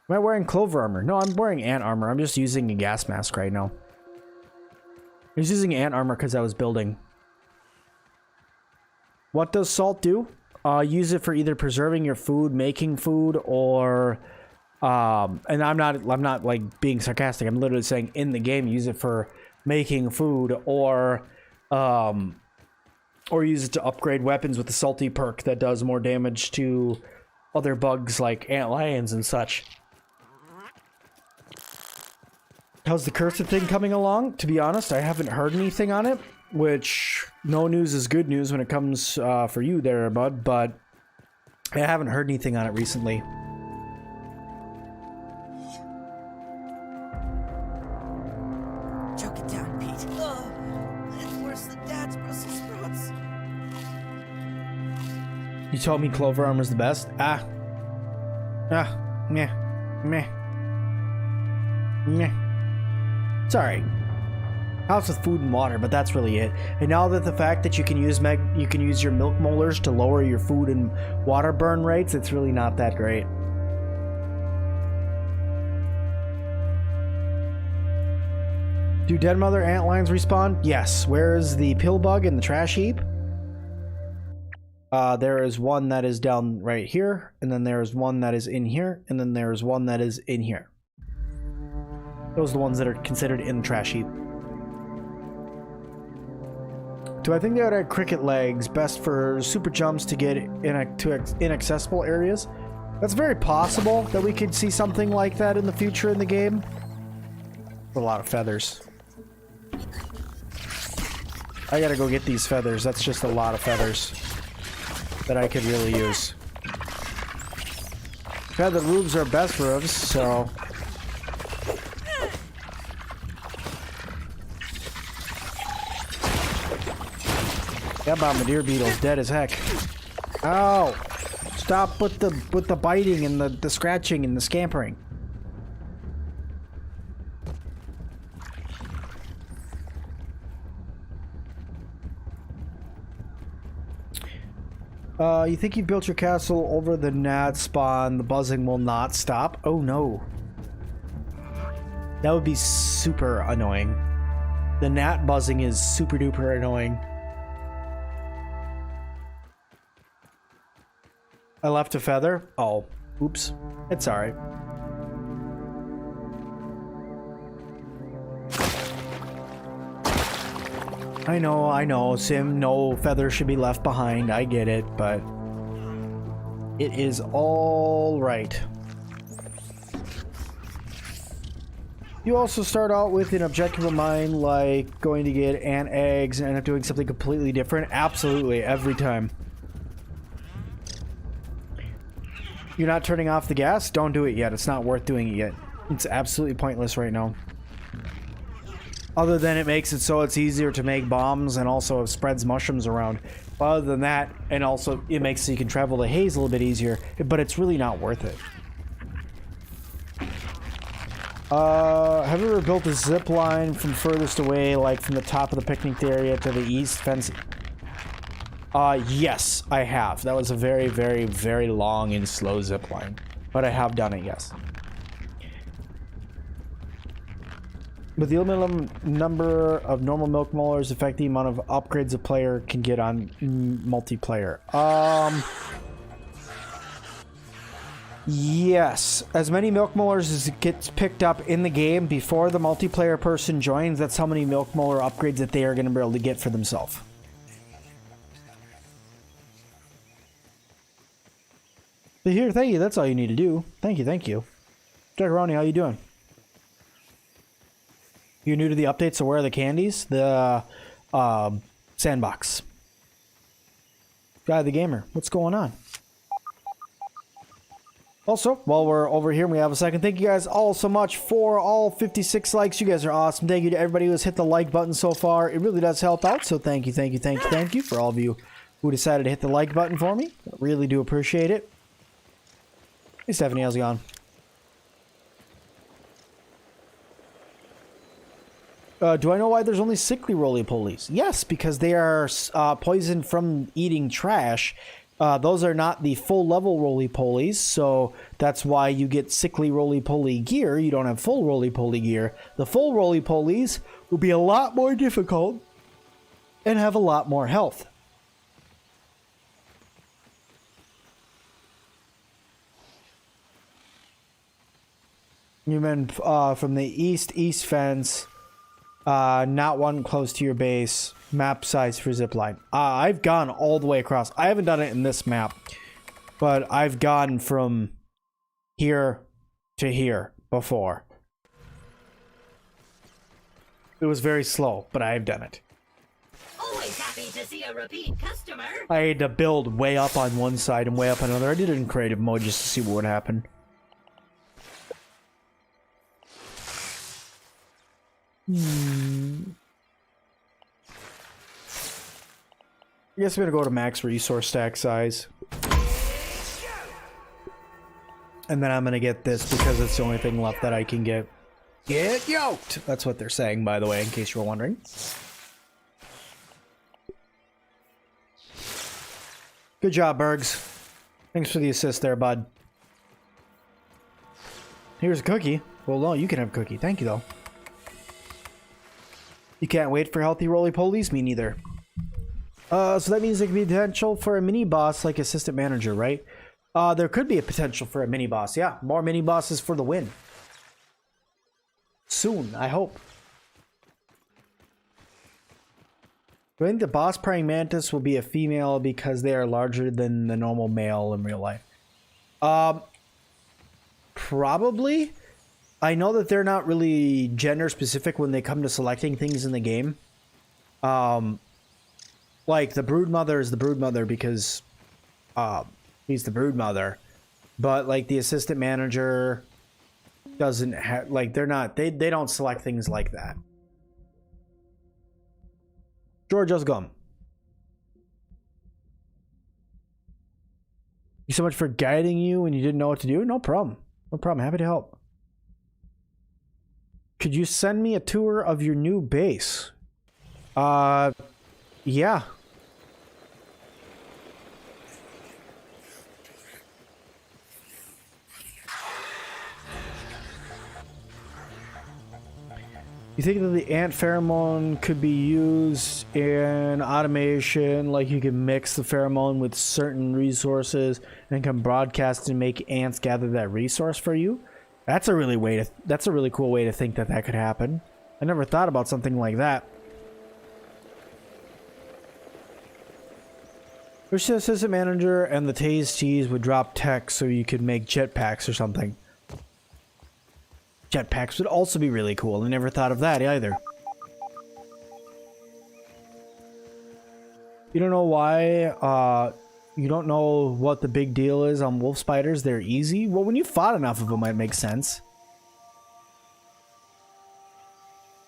Am I wearing clover armor? No, I'm wearing ant armor. I'm just using a gas mask right now. I was using ant armor because I was building. What does salt do? Use it for either preserving your food, making food, or and I'm not like being sarcastic. I'm literally saying in the game, use it for making food, or use it to upgrade weapons with the salty perk that does more damage to other bugs like ant lions and such. How's the cursed thing coming along? To be honest, I haven't heard anything on it, which no news is good news when it comes for you there, bud, but I haven't heard anything on it recently. Choke it down, Pete. Ugh, it's worse than Dad's Brussels sprouts. You told me clover armor's the best? Meh. Sorry. House with food and water, but that's really it. And now that the fact that you can use your milk molars to lower your food and water burn rates, it's really not that great. Do dead mother antlions respawn? Yes. Where is the pill bug in the trash heap? There is one that is down right here, and then there is one that is in here, and then there is one that is in here. Those are the ones that are considered in the trash heap. Do I think they are cricket legs best for super jumps to get to inaccessible areas? That's very possible that we could see something like that in the future in the game. A lot of feathers. I gotta go get these feathers. That's just a lot of feathers that I could really use. Feather roofs are best roofs, so... That bombardier beetle's dead as heck. Ow! Stop with the biting and the scratching and the scampering. You think you built your castle over the gnat spawn, the buzzing will not stop? Oh no. That would be super annoying. The gnat buzzing is super duper annoying. I left a feather? Oh, oops. It's alright. I know, Sim, no feather should be left behind. I get it, but it is all right. You also start out with an objective in mind, like going to get ant eggs and end up doing something completely different. Absolutely, every time. You're not turning off the gas? Don't do it yet. It's not worth doing it yet. It's absolutely pointless right now. Other than it makes it so it's easier to make bombs and also spreads mushrooms around. But other than that, and also it makes so you can travel the haze a little bit easier, but it's really not worth it. Have you ever built a zip line from furthest away, like from the top of the picnic area to the east fence? Yes, I have. That was a very, very, very long and slow zip line. But I have done it, yes. But the limited number of normal milk molars affect the amount of upgrades a player can get on multiplayer. Yes. As many milk molars as it gets picked up in the game before the multiplayer person joins, that's how many milk molar upgrades that they are going to be able to get for themselves. But here, thank you. That's all you need to do. Thank you, thank you. Jack Ronnie, how you doing? You're new to the update, so where are the candies? The sandbox. Guy the gamer, what's going on? Also, while we're over here and we have a second, thank you guys all so much for all 56 likes. You guys are awesome. Thank you to everybody who has hit the like button so far. It really does help out, so thank you, thank you, thank you, thank you for all of you who decided to hit the like button for me. I really do appreciate it. Hey, Stephanie, how's it going? Do I know why there's only sickly roly-polies? Yes, because they are poisoned from eating trash. Those are not the full level roly-polies, so that's why you get sickly roly-poly gear. You don't have full roly-poly gear. The full roly-polies will be a lot more difficult and have a lot more health. You meant from the east fence. Not one close to your base. Map size for zipline. I've gone all the way across. I haven't done it in this map, but I've gone from here to here before. It was very slow, but I've done it. Always happy to see a repeat customer. I had to build way up on one side and way up on another. I did it in creative mode just to see what would happen. I guess I'm gonna go to max resource stack size. And then I'm gonna get this because it's the only thing left that I can get. Get yoked! That's what they're saying, by the way, in case you were wondering. Good job, Bergs. Thanks for the assist there, bud. Here's a cookie. Well, no, you can have a cookie. Thank you, though. You can't wait for healthy roly-polies? Me neither. So that means there could be potential for a mini-boss like Assistant Manager, right? There could be a potential for a mini-boss, yeah. More mini-bosses for the win. Soon, I hope. I think the boss praying mantis will be a female because they are larger than the normal male in real life. Probably. I know that they're not really gender specific when they come to selecting things in the game. Like the broodmother is the broodmother because he's the broodmother, but like the assistant manager doesn't have, like, they're not, they don't select things like that. George, how's it going? Thank you so much for guiding you when you didn't know what to do. No problem. No problem. Happy to help. Could you send me a tour of your new base? Yeah. You think that the ant pheromone could be used in automation, like you can mix the pheromone with certain resources and can broadcast and make ants gather that resource for you? That's a really cool way to think that that could happen. I never thought about something like that. Wish the assistant manager and the Tase cheese would drop tech so you could make jetpacks or something. Jetpacks would also be really cool. I never thought of that either. You don't know why, you don't know what the big deal is on wolf spiders? They're easy? Well, when you fought enough of them, it makes sense.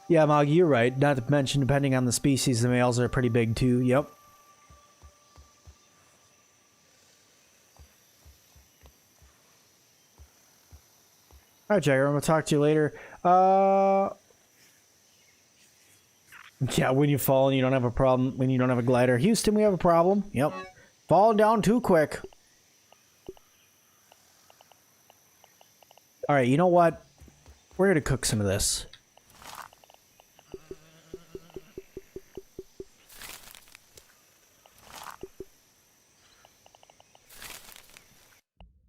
Yeah, Moggy, you're right. Not to mention, depending on the species, the males are pretty big too. Yep. Alright, Jagger, I'm gonna talk to you later. Yeah, when you fall and you don't have a problem, when you don't have a glider. Houston, we have a problem. Yep. Falling down too quick. Alright, you know what? We're gonna cook some of this.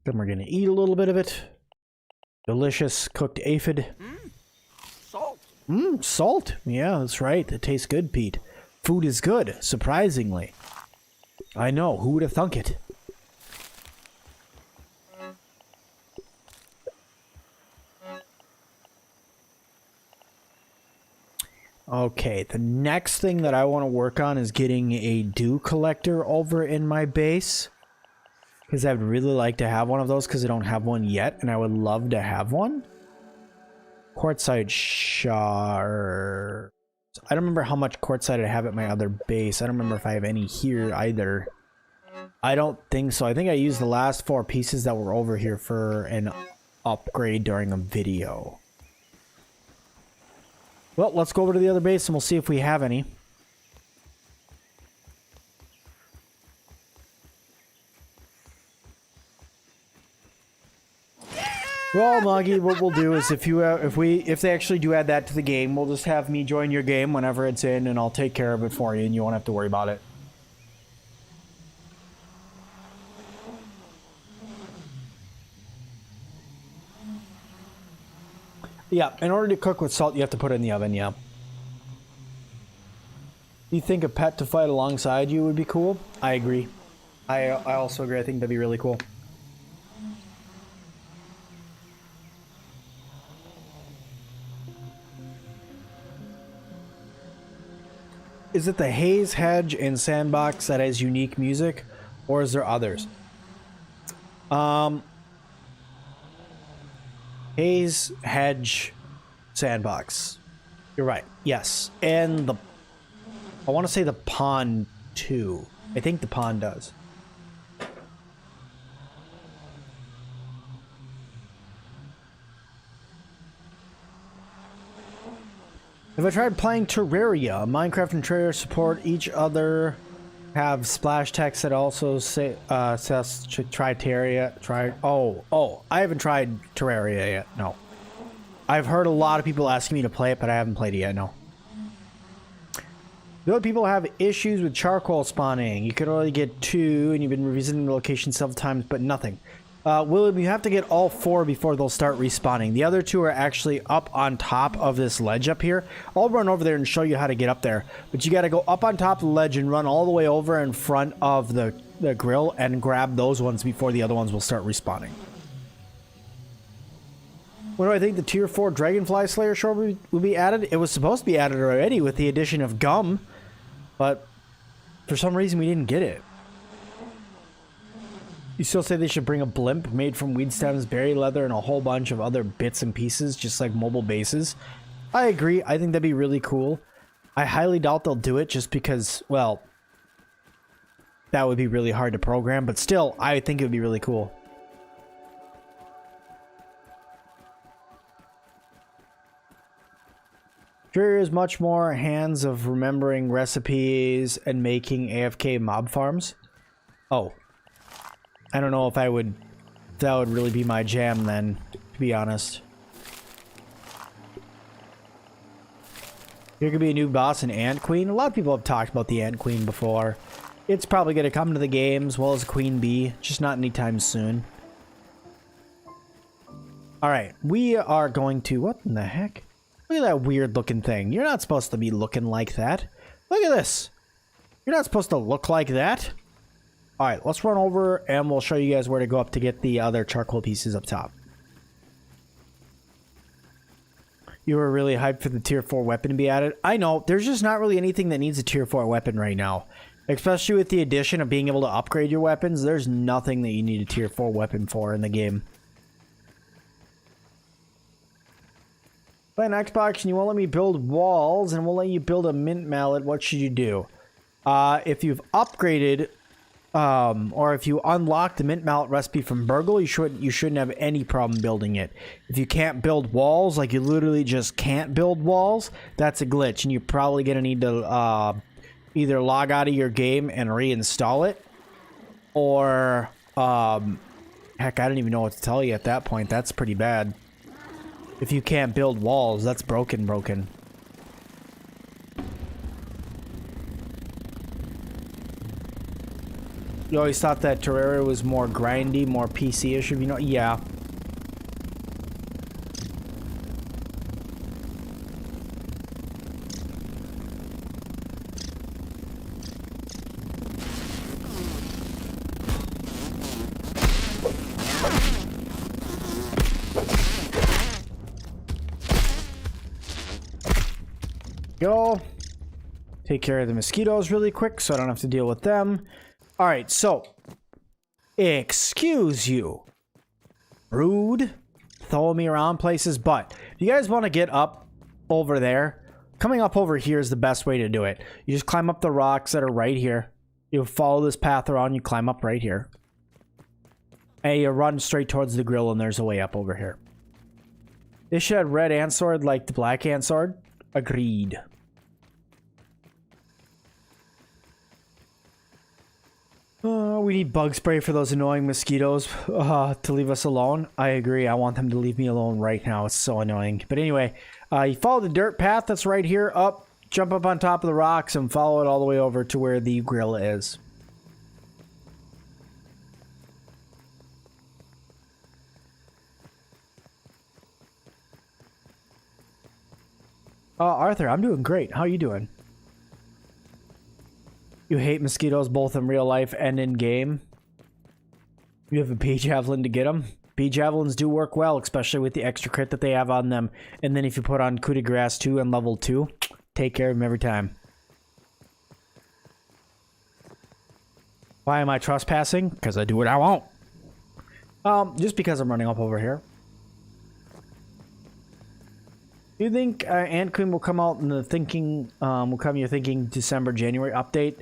Then we're gonna eat a little bit of it. Delicious cooked aphid. Salt. Salt. Yeah, that's right. It tastes good, Pete. Food is good, surprisingly. I know, who would have thunk it? Okay, the next thing that I want to work on is getting a dew collector over in my base. Because I'd really like to have one of those because I don't have one yet, and I would love to have one. Quartzite shards. I don't remember how much quartzite I have at my other base. I don't remember if I have any here either. I don't think so. I think I used the last 4 pieces that were over here for an upgrade during a video. Well, let's go over to the other base and we'll see if we have any. Well, Moggy, what we'll do is if they actually do add that to the game, we'll just have me join your game whenever it's in, and I'll take care of it for you, and you won't have to worry about it. Yeah, in order to cook with salt, you have to put it in the oven, yeah. You think a pet to fight alongside you would be cool? I agree. I also agree. I think that'd be really cool. Is it the Haze, Hedge, and Sandbox that has unique music, or is there others? Haze, Hedge, Sandbox. You're right. Yes, and the I want to say the pond too. I think the pond does. Have I tried playing Terraria? Minecraft and Terraria support each other. Have splash text that also say says to try Terraria. I haven't tried Terraria yet. No. I've heard a lot of people asking me to play it, but I haven't played it yet. No. The other people have issues with charcoal spawning. You could only get 2, and you've been revisiting the location several times, but nothing. William, you have to get all 4 before they'll start respawning. The other 2 are actually up on top of this ledge up here. I'll run over there and show you how to get up there. But you got to go up on top of the ledge and run all the way over in front of the grill and grab those ones before the other ones will start respawning. When do I think the tier 4 Dragonfly Slayer shore will be added? It was supposed to be added already with the addition of gum, but for some reason we didn't get it. You still say they should bring a blimp made from weed stems, berry leather, and a whole bunch of other bits and pieces, just like mobile bases. I agree. I think that'd be really cool. I highly doubt they'll do it just because, well, that would be really hard to program, but still, I think it would be really cool. There is much more hands of remembering recipes and making AFK mob farms. Oh. I don't know if that would really be my jam then, to be honest. There could be a new boss, an Ant Queen. A lot of people have talked about the Ant Queen before. It's probably going to come to the game as well as Queen Bee, just not anytime soon. Alright, we are going to... What in the heck? Look at that weird looking thing. You're not supposed to be looking like that. Look at this. You're not supposed to look like that. Alright, let's run over and we'll show you guys where to go up to get the other charcoal pieces up top. you were really hyped for the tier 4 weapon to be added. I know, there's just not really anything that needs a tier 4 weapon right now. Especially with the addition of being able to upgrade your weapons, there's nothing that you need a tier 4 weapon for in the game. Playing Xbox and you won't let me build walls and won't let you build a mint mallet, what should you do? If you've upgraded, or if you unlock the mint mallet recipe from Burgle, you shouldn't have any problem building it. If you can't build walls, like you literally just can't build walls, that's a glitch, and you're probably gonna need to either log out of your game and reinstall it, or heck, I don't even know what to tell you at that point. That's pretty bad. If you can't build walls, that's broken. You always thought that Terraria was more grindy, more PC-ish, if you know? Yeah. Go. Take care of the mosquitoes really quick so I don't have to deal with them. Alright, so. Excuse you. Rude. Throw me around places, but if you guys want to get up over there, coming up over here is the best way to do it. You just climb up the rocks that are right here. You follow this path around, you climb up right here. And you run straight towards the grill, and there's a way up over here. This should have red ant sword like the black ant sword. Agreed. We need bug spray for those annoying mosquitoes to leave us alone. I agree. I want them to leave me alone right now. It's so annoying. But anyway, you follow the dirt path that's right here up. Jump up on top of the rocks and follow it all the way over to where the grill is. Arthur, I'm doing great. How are you doing? You hate mosquitoes both in real life and in game. You have a bee javelin to get them. Bee javelins do work well, especially with the extra crit that they have on them. And then if you put on coup de grace 2 and level 2, take care of them every time. Why am I trespassing? Because I do what I want. Just because I'm running up over here. Do you think Ant Queen will come out in the thinking, you're thinking December, January update?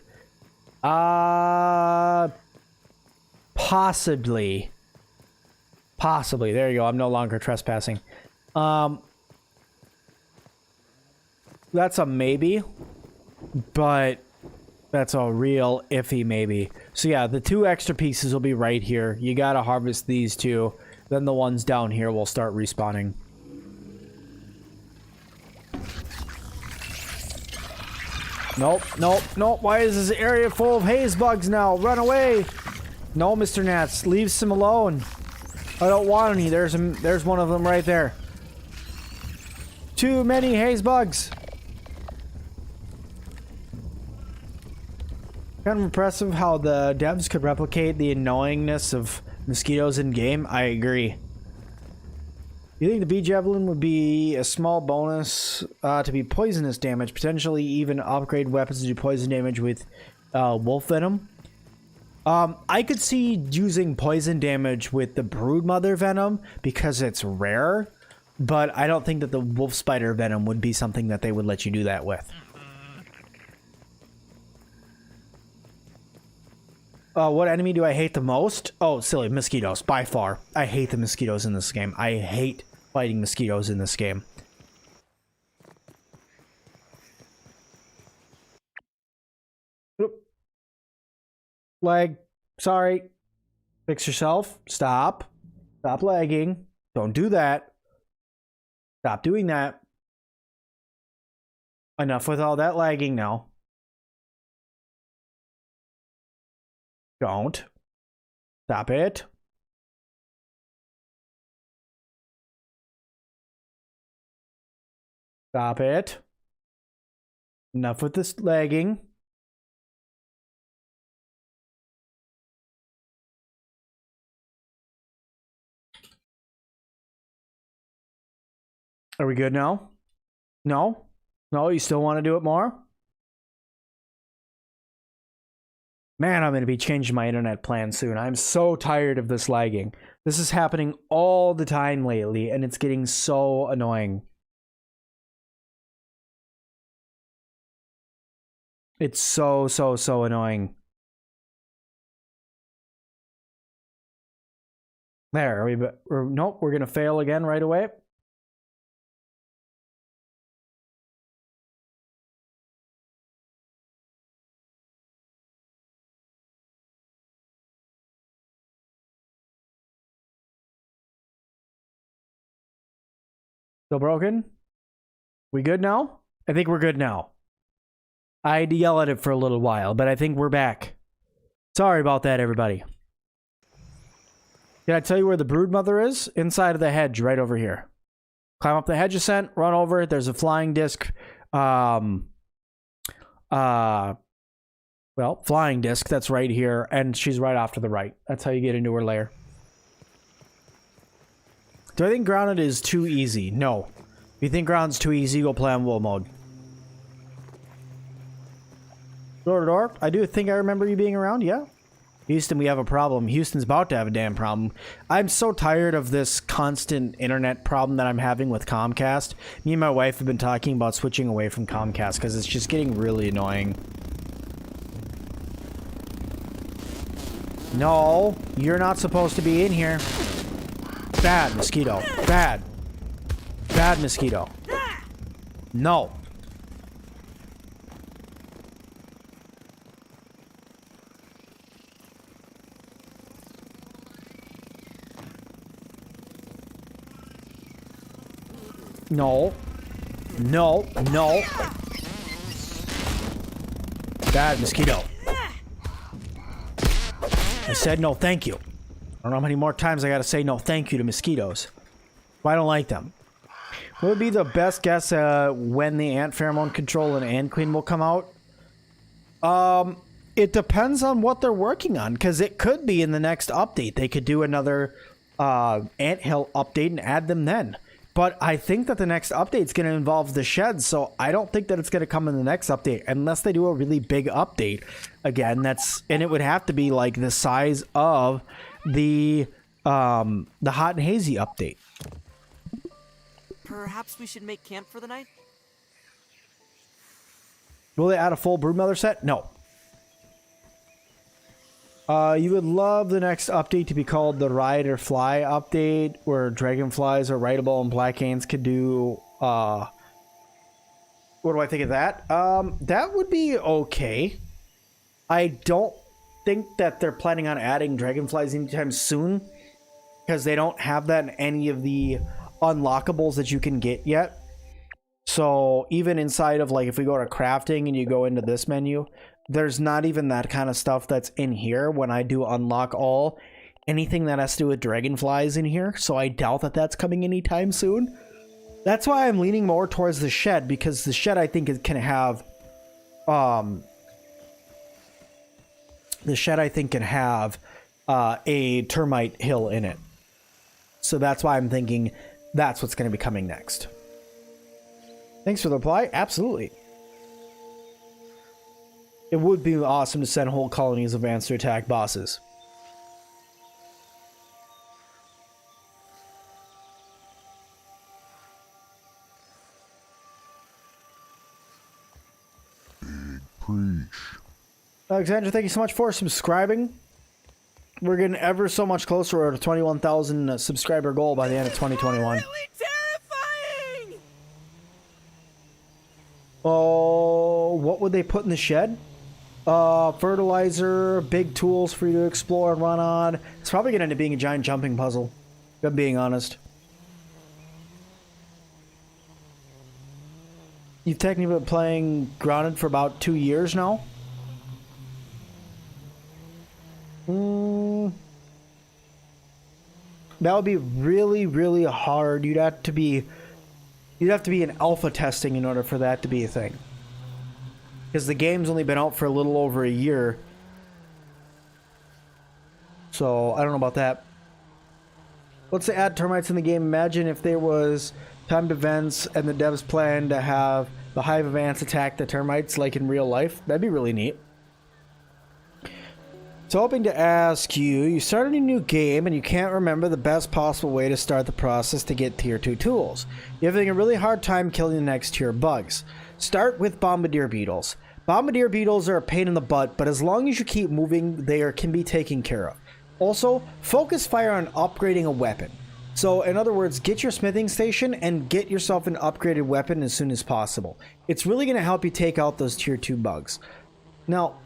Possibly. Possibly. There you go. I'm no longer trespassing. That's a maybe, but that's a real iffy maybe. So yeah, the 2 extra pieces will be right here. You gotta harvest these 2. Then the ones down here will start respawning. Nope, nope, nope. Why is this area full of haze bugs now? Run away! No, Mr. Gnats, leave some alone. I don't want any. There's one of them right there. Too many haze bugs. Kind of impressive how the devs could replicate the annoyingness of mosquitoes in game. I agree. You think the bee javelin would be a small bonus to be poisonous damage, potentially even upgrade weapons to do poison damage with wolf venom? I could see using poison damage with the broodmother venom because it's rare, but I don't think that the wolf spider venom would be something that they would let you do that with. What enemy do I hate the most? Oh, silly, mosquitoes, by far. I hate the mosquitoes in this game. I hate fighting mosquitoes in this game. Oop. Lag. Sorry. Fix yourself. Stop. Stop lagging. Don't do that. Stop doing that. Enough with all that lagging now. Don't. Stop it. Stop it. Enough with this lagging. Are we good now? No? No, you still want to do it more? Man, I'm going to be changing my internet plan soon. I'm so tired of this lagging. This is happening all the time lately, and it's getting so annoying. It's so annoying. There, nope, we're going to fail again right away. Still broken? We good now? I think we're good now. I had to yell at it for a little while, but I think we're back. Sorry about that, everybody. Can I tell you where the broodmother is? Inside of the hedge, right over here. Climb up the hedge ascent, run over. There's a flying disc. Well, flying disc that's right here, and she's right off to the right. That's how you get into her lair. Do I think grounded is too easy? No. If you think grounded's too easy, go play on wool mode. Door to door. I do think I remember you being around, yeah. Houston, we have a problem. Houston's about to have a damn problem. I'm so tired of this constant internet problem that I'm having with Comcast. Me and my wife have been talking about switching away from Comcast because it's just getting really annoying. No, you're not supposed to be in here. Bad mosquito. Bad. Bad mosquito. No. No. No. No. Bad mosquito. I said no thank you. I don't know how many more times I gotta say no thank you to mosquitoes. But I don't like them. What would be the best guess when the ant pheromone control and ant queen will come out? It depends on what they're working on, because it could be in the next update. They could do another anthill update and add them then. But I think that the next update is going to involve the sheds, so I don't think that it's going to come in the next update unless they do a really big update. Again, and it would have to be like the size of the Hot and Hazy update. Perhaps we should make camp for the night? Will they add a full broodmother set? No. You would love the next update to be called the Ride or Fly update, where dragonflies are rideable and black ants could do, what do I think of that? That would be okay. I don't think that they're planning on adding dragonflies anytime soon, because they don't have that in any of the unlockables that you can get yet. So even inside of, like, if we go to crafting and you go into this menu, there's not even that kind of stuff that's in here when I do unlock all. Anything that has to do with dragonflies in here, so I doubt that that's coming anytime soon. That's why I'm leaning more towards the shed, because the shed I think can have a termite hill in it. So that's why I'm thinking that's what's going to be coming next. Thanks for the reply. Absolutely. It would be awesome to send whole colonies of ants to attack bosses. Preach. Alexandra, thank you so much for subscribing. We're getting ever so much closer to a 21,000 subscriber goal by the end of 2021. Really terrifying! Oh, what would they put in the shed? Fertilizer, big tools for you to explore and run on. It's probably going to end up being a giant jumping puzzle, if I'm being honest. You've technically been playing Grounded for about 2 years now? That would be really, really hard. You'd have to be in alpha testing in order for that to be a thing. Because the game's only been out for a little over a year. So, I don't know about that. let's say add termites in the game. Imagine if there was timed events and the devs plan to have the hive of ants attack the termites like in real life. That'd be really neat. So hoping to ask you, you started a new game and you can't remember the best possible way to start the process to get tier 2 tools. You're having a really hard time killing the next tier bugs. Start with bombardier beetles. Bombardier beetles are a pain in the butt, but as long as you keep moving, they can be taken care of. Also, focus fire on upgrading a weapon. So in other words, get your smithing station and get yourself an upgraded weapon as soon as possible. It's really going to help you take out those tier 2 bugs. Now,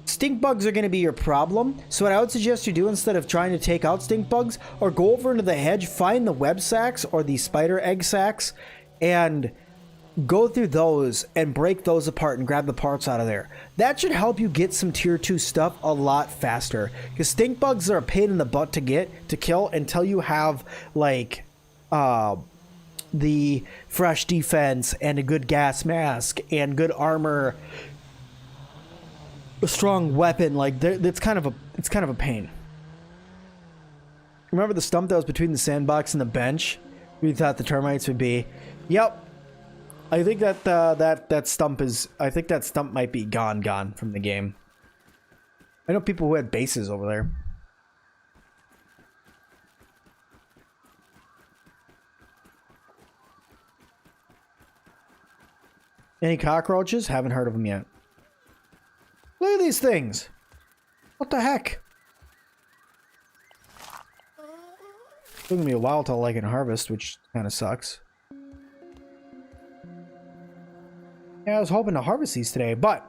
stink bugs are going to be your problem, so what I would suggest you do instead of trying to take out stink bugs, or go over into the hedge, find the web sacks or the spider egg sacks, and go through those and break those apart and grab the parts out of there. That should help you get some tier 2 stuff a lot faster, because stink bugs are a pain in the butt to kill until you have like the fresh defense and a good gas mask and good armor, a strong weapon. Like it's kind of a pain. Remember the stump that was between the sandbox and the bench we thought the termites would be? Yep. I think that that stump is, I think that stump might be gone from the game. I know people who had bases over there. Any cockroaches? Haven't heard of them yet. Look at these things. What the heck? It's gonna be a while till I can harvest, which kind of sucks. Yeah, I was hoping to harvest these today, but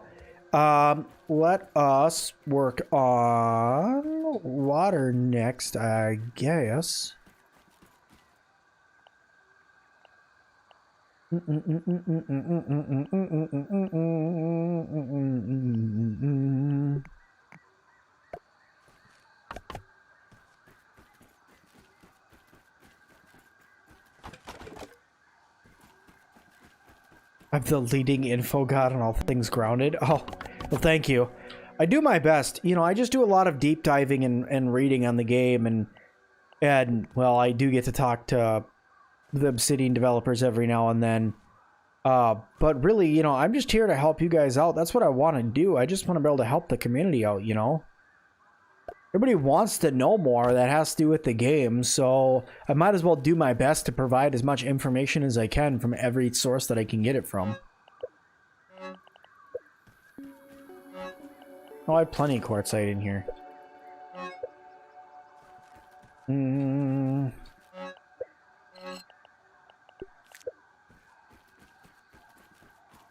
let us work on water next, I guess. I'm the leading info god on all things grounded. Oh, well, thank you. I do my best. You know, I just do a lot of deep diving and reading on the game, and well, I do get to talk to the Obsidian developers every now and then. But really, you know, I'm just here to help you guys out. That's what I want to do. I just want to be able to help the community out, you know? Everybody wants to know more that has to do with the game, so I might as well do my best to provide as much information as I can from every source that I can get it from. Oh, I have plenty of quartzite in here.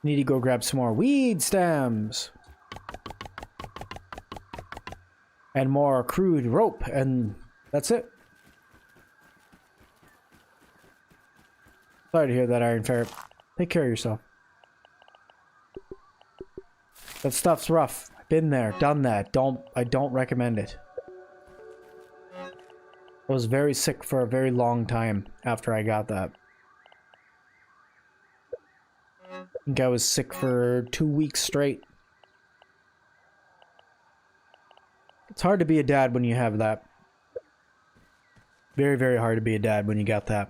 Need to go grab some more weed stems. And more crude rope, and that's it. Sorry to hear that, Iron Ferret. Take care of yourself. That stuff's rough. I've been there, done that. I don't recommend it. I was very sick for a very long time after I got that. I think I was sick for 2 weeks straight. It's hard to be a dad when you have that. Very, very hard to be a dad when you got that.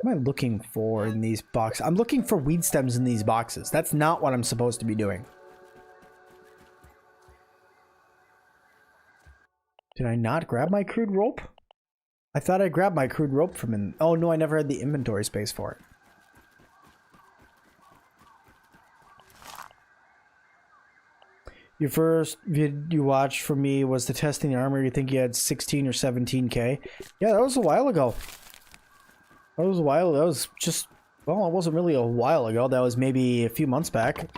What am I looking for in these boxes? I'm looking for weed stems in these boxes. That's not what I'm supposed to be doing. Did I not grab my crude rope? I thought I grabbed my crude rope from in... Oh no, I never had the inventory space for it. Your first vid you watched from me was the testing the armor. You think you had 16 or 17k? Yeah, that was a while ago. That was just... Well, it wasn't really a while ago. That was maybe a few months back.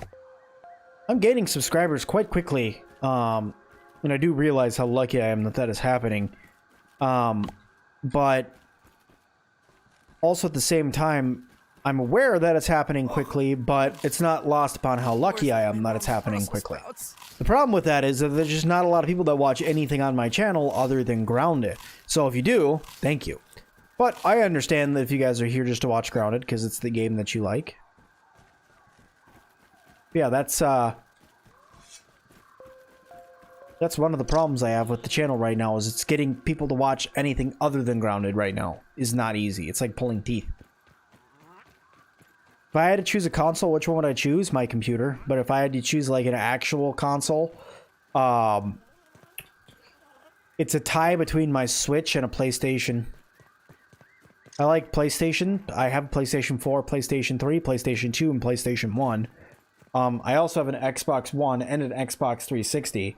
I'm gaining subscribers quite quickly. And I do realize how lucky I am that that is happening. But also at the same time, I'm aware that it's happening quickly, but it's not lost upon how lucky I am that it's happening quickly. The problem with that is that there's just not a lot of people that watch anything on my channel other than Grounded. So if you do, thank you. But I understand that if you guys are here just to watch Grounded because it's the game that you like. Yeah, that's one of the problems I have with the channel right now, is it's getting people to watch anything other than Grounded right now is not easy. It's like pulling teeth. If I had to choose a console, which one would I choose? My computer. But if I had to choose like an actual console, it's a tie between my Switch and a PlayStation. I like PlayStation. I have a PlayStation 4, PlayStation 3, PlayStation 2, and PlayStation 1. I also have an Xbox One and an Xbox 360.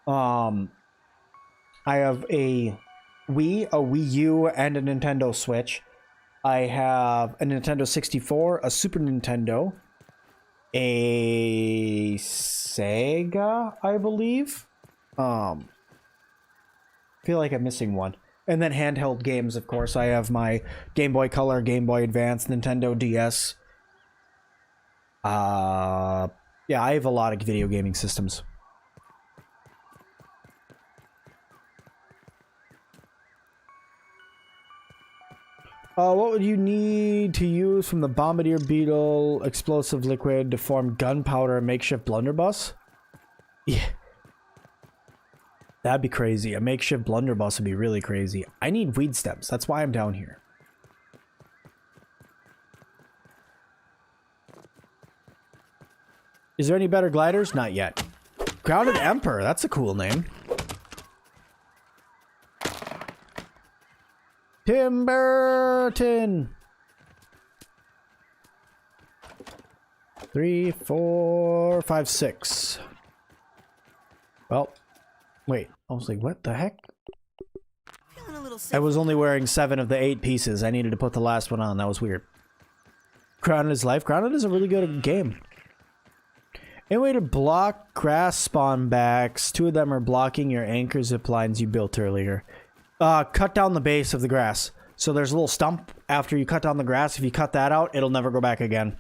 I have a Wii, a Wii U, and a Nintendo Switch. I have a Nintendo 64, a Super Nintendo, a Sega, I believe. I feel like I'm missing one. And then handheld games, of course. I have my Game Boy Color, Game Boy Advance, Nintendo DS. Yeah, I have a lot of video gaming systems. What would you need to use from the Bombardier Beetle explosive liquid to form gunpowder and makeshift blunderbuss? Yeah. That'd be crazy. A makeshift blunderbuss would be really crazy. I need weed stems. That's why I'm down here. Is there any better gliders? Not yet. Grounded Emperor. That's a cool name. Tim Burton. 3, 4, 5, 6. Well, wait. I was like, what the heck? Feeling a little sick. I was only wearing 7 of the 8 pieces. I needed to put the last one on. That was weird. Grounded is life. Grounded is a really good game. Any way to block grass spawn backs? 2 of them are blocking your anchor zip lines you built earlier. Cut down the base of the grass. So there's a little stump after you cut down the grass. If you cut that out, it'll never go back again.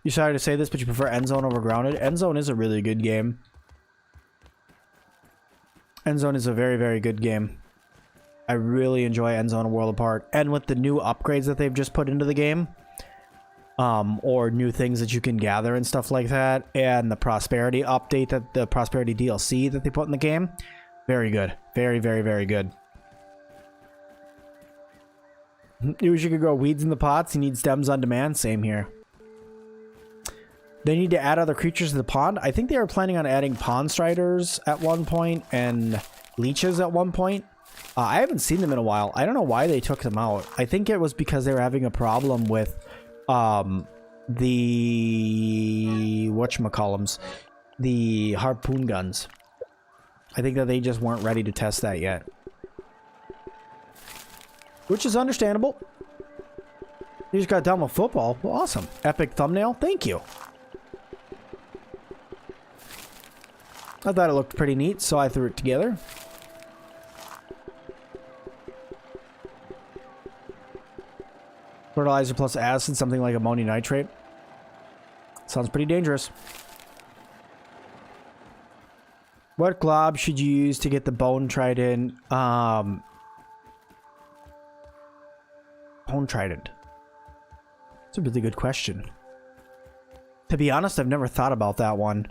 You're sorry to say this, but you prefer Endzone over Grounded? Endzone is a really good game. Endzone is a very, very good game. I really enjoy Endzone and World Apart. And with the new upgrades that they've just put into the game, or new things that you can gather and stuff like that, and the Prosperity update, that the Prosperity DLC that they put in the game, very good. Very, very, very good. You wish you could grow weeds in the pots. You need stems on demand. Same here. They need to add other creatures to the pond. I think they were planning on adding pond striders at one point and leeches at one point. I haven't seen them in a while. I don't know why they took them out. I think it was because they were having a problem with the whatchamacallums, the harpoon guns. I think that they just weren't ready to test that yet, which is understandable. You just got done with football. Well, awesome. Epic thumbnail. Thank you. I thought it looked pretty neat, so I threw it together. Fertilizer plus acid, something like ammonium nitrate. Sounds pretty dangerous. What glob should you use to get the bone trident? Bone trident. That's a really good question. To be honest, I've never thought about that one.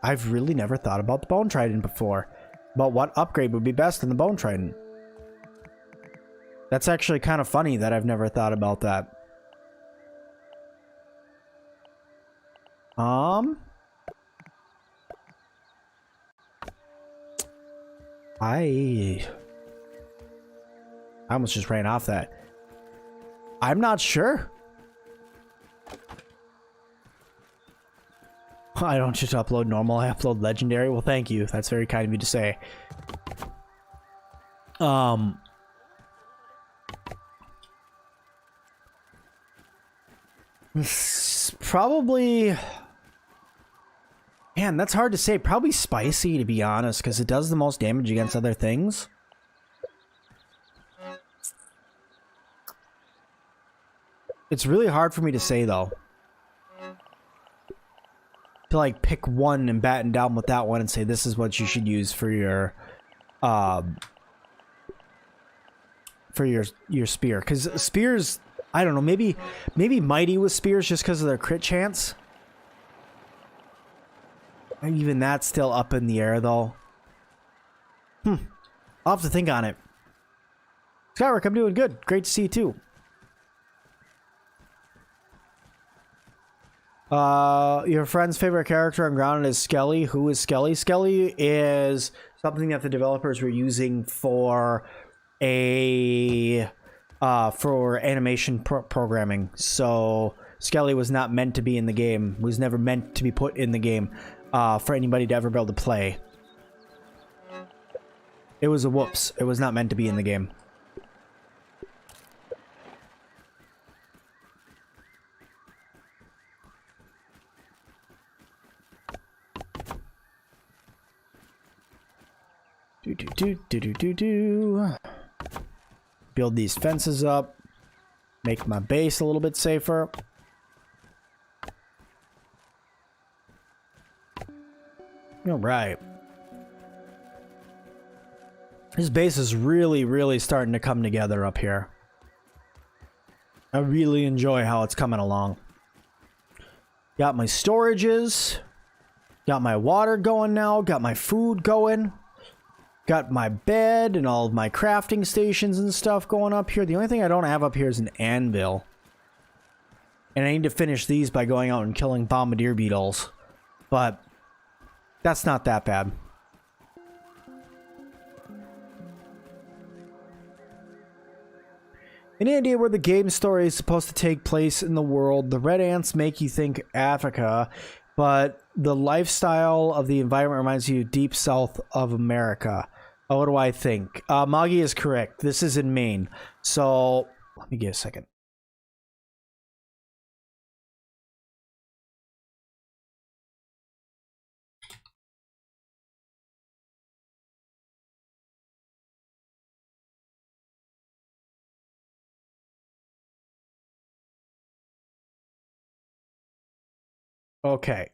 I've really never thought about the bone trident before. But what upgrade would be best in the bone trident? That's actually kind of funny that I've never thought about that. I almost just ran off that. I'm not sure. I don't just upload normal, I upload legendary. Well, thank you. That's very kind of you to say. Probably... Man, that's hard to say. Probably spicy, to be honest, because it does the most damage against other things. It's really hard for me to say, though. to like pick one and batten down with that one and say this is what you should use for your spear. Because spears, I don't know, maybe mighty with spears just because of their crit chance. And even that's still up in the air though. I'll have to think on it. Skyrick, I'm doing good. Great to see you too. Your friend's favorite character on Grounded is Skelly. Who is Skelly? Skelly is something that the developers were using for a for animation programming. So Skelly was not meant to be in the game. Was never meant to be put in the game for anybody to ever be able to play. It was a whoops. It was not meant to be in the game. Build these fences up. Make my base a little bit safer. All right. This base is really starting to come together up here. I really enjoy how it's coming along. Got my storages. Got my water going now. Got my food going. Got my bed and all of my crafting stations and stuff going up here. The only thing I don't have up here is an anvil. And I need to finish these by going out and killing bombardier beetles. But that's not that bad. Any idea where the game story is supposed to take place in the world? The red ants make you think Africa, but the lifestyle of the environment reminds you deep south of America. Oh, what do I think? Moggy is correct. This is in Maine. So, let me get a second. Okay.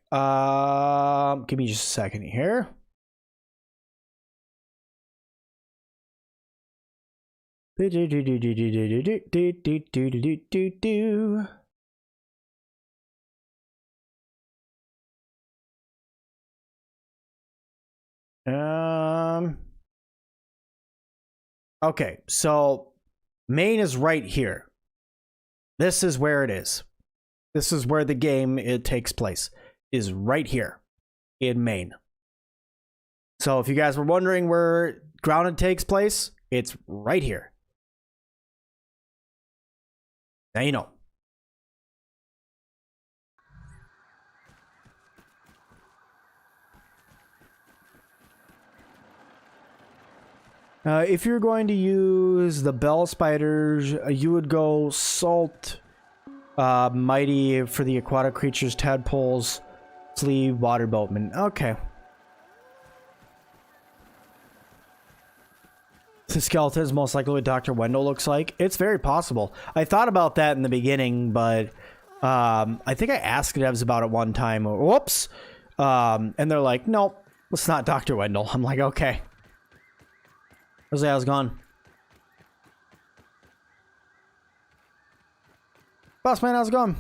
Give me just a second here. Okay, so Maine is right here. This is where it is. This is where the game it takes place. Is right here in Maine. So if you guys were wondering where Grounded takes place, it's right here. Now you know. If you're going to use the bell spiders, you would go salt, mighty for the aquatic creatures, tadpoles, sleeve, water boatman. Okay. The skeleton is most likely what Dr. Wendell looks like. It's very possible. I thought about that in the beginning, but I think I asked devs about it one time. Whoops. And they're like, nope, it's not Dr. Wendell. I'm like, okay. How's it going? Boss man, how's it going?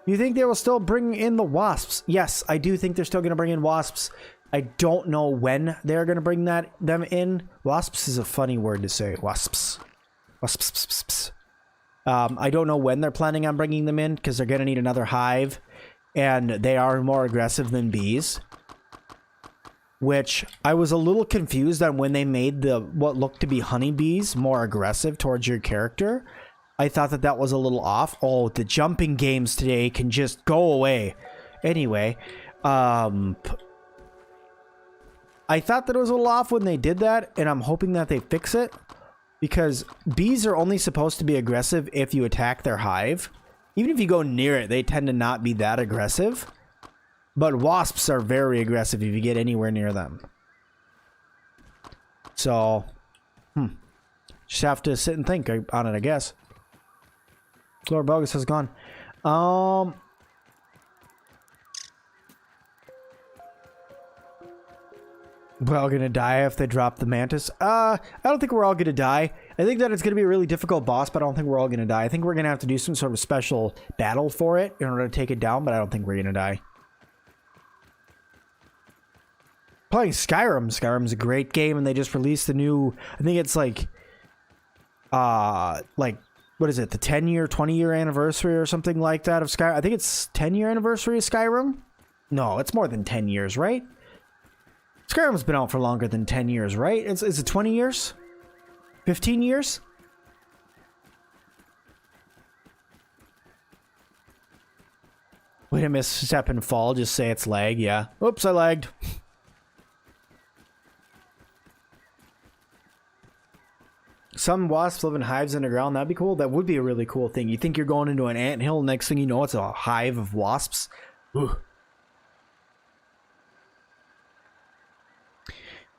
You think they will still bring in the wasps? Yes, I do think they're still going to bring in wasps. I don't know when they're going to bring them in. Wasps is a funny word to say. Wasps. Wasps. I don't know when they're planning on bringing them in because they're going to need another hive. And they are more aggressive than bees. Which I was a little confused on when they made what looked to be honeybees more aggressive towards your character. I thought that was a little off. Oh, the jumping games today can just go away. Anyway, I thought that it was a little off when they did that, and I'm hoping that they fix it. Because bees are only supposed to be aggressive if you attack their hive. Even if you go near it, they tend to not be that aggressive. But wasps are very aggressive if you get anywhere near them. So, just have to sit and think on it, I guess. Lord Bogus has gone. We're all gonna die if they drop the mantis. I don't think we're all gonna die. I think that it's gonna be a really difficult boss, but I don't think we're all gonna die. I think we're gonna have to do some sort of special battle for it in order to take it down, but I don't think we're gonna die. Playing Skyrim. Skyrim's a great game, and they just released the new, I think it's like, what is it? The 10-year, 20-year anniversary or something like that of Skyrim. I think it's 10-year anniversary of Skyrim. No, it's more than 10 years, right? Skyrim's been out for longer than 10 years, right? Is it 20 years? 15 years? Wait a misstep and fall, just say it's lag, yeah. Oops, I lagged. Some wasps live in hives underground. That'd be cool. That would be a really cool thing. You think you're going into an anthill, next thing you know, it's a hive of wasps. Ooh.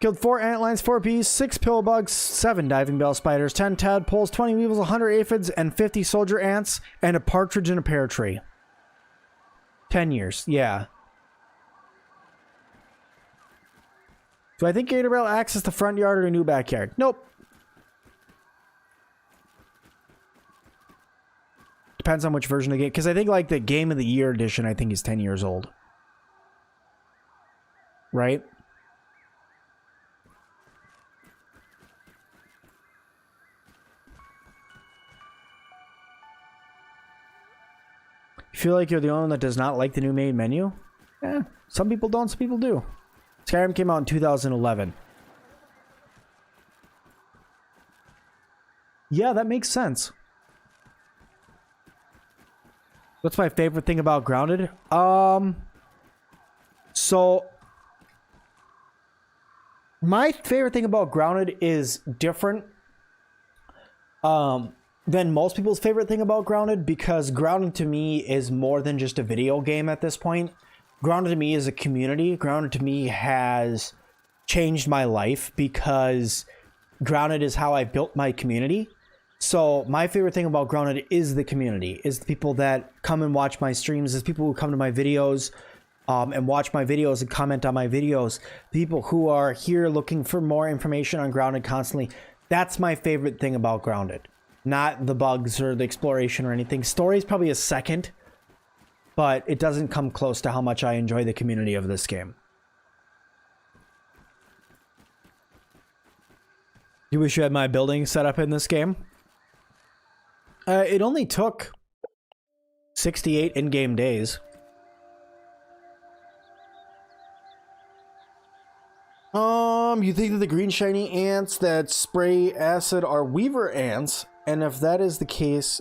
Killed 4 antlions, 4 bees, 6 pillbugs, 7 diving bell spiders, 10 tadpoles, 20 weevils, 100 aphids, and 50 soldier ants, and a partridge in a pear tree. 10 years, yeah. Do I think Gator Rail access the front yard or a new backyard? Nope. Depends on which version of the game, because I think like the Game of the Year edition, I think is 10 years old. Right? You feel like you're the only one that does not like the new main menu? Eh, some people don't, some people do. Skyrim came out in 2011. Yeah, that makes sense. What's my favorite thing about Grounded? So my favorite thing about Grounded is different than most people's favorite thing about Grounded, because Grounded to me is more than just a video game at this point. Grounded to me is a community. Grounded to me has changed my life, because Grounded is how I built my community. So my favorite thing about Grounded is the community, is the people that come and watch my streams, is people who come to my videos and watch my videos and comment on my videos, people who are here looking for more information on Grounded constantly. That's my favorite thing about Grounded. Not the bugs or the exploration or anything. Story is probably a second, but it doesn't come close to how much I enjoy the community of this game. You wish you had my building set up in this game? It only took 68 in-game days. You think that the green shiny ants that spray acid are weaver ants? And if that is the case,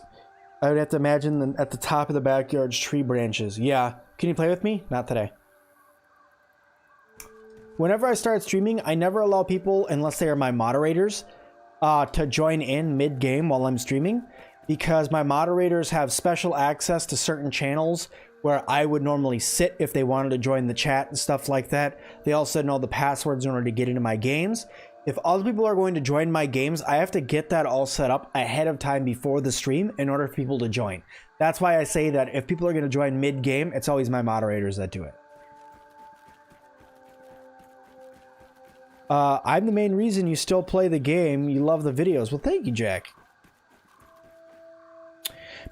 I would have to imagine them at the top of the backyard's tree branches. Yeah. Can you play with me? Not today. Whenever I start streaming, I never allow people, unless they are my moderators, to join in mid-game while I'm streaming, because my moderators have special access to certain channels where I would normally sit if they wanted to join the chat and stuff like that. They also know the passwords in order to get into my games. If other people are going to join my games, I have to get that all set up ahead of time before the stream in order for people to join. That's why I say that if people are going to join mid-game, it's always my moderators that do it. I'm the main reason you still play the game. You love the videos. Well, thank you, Jack.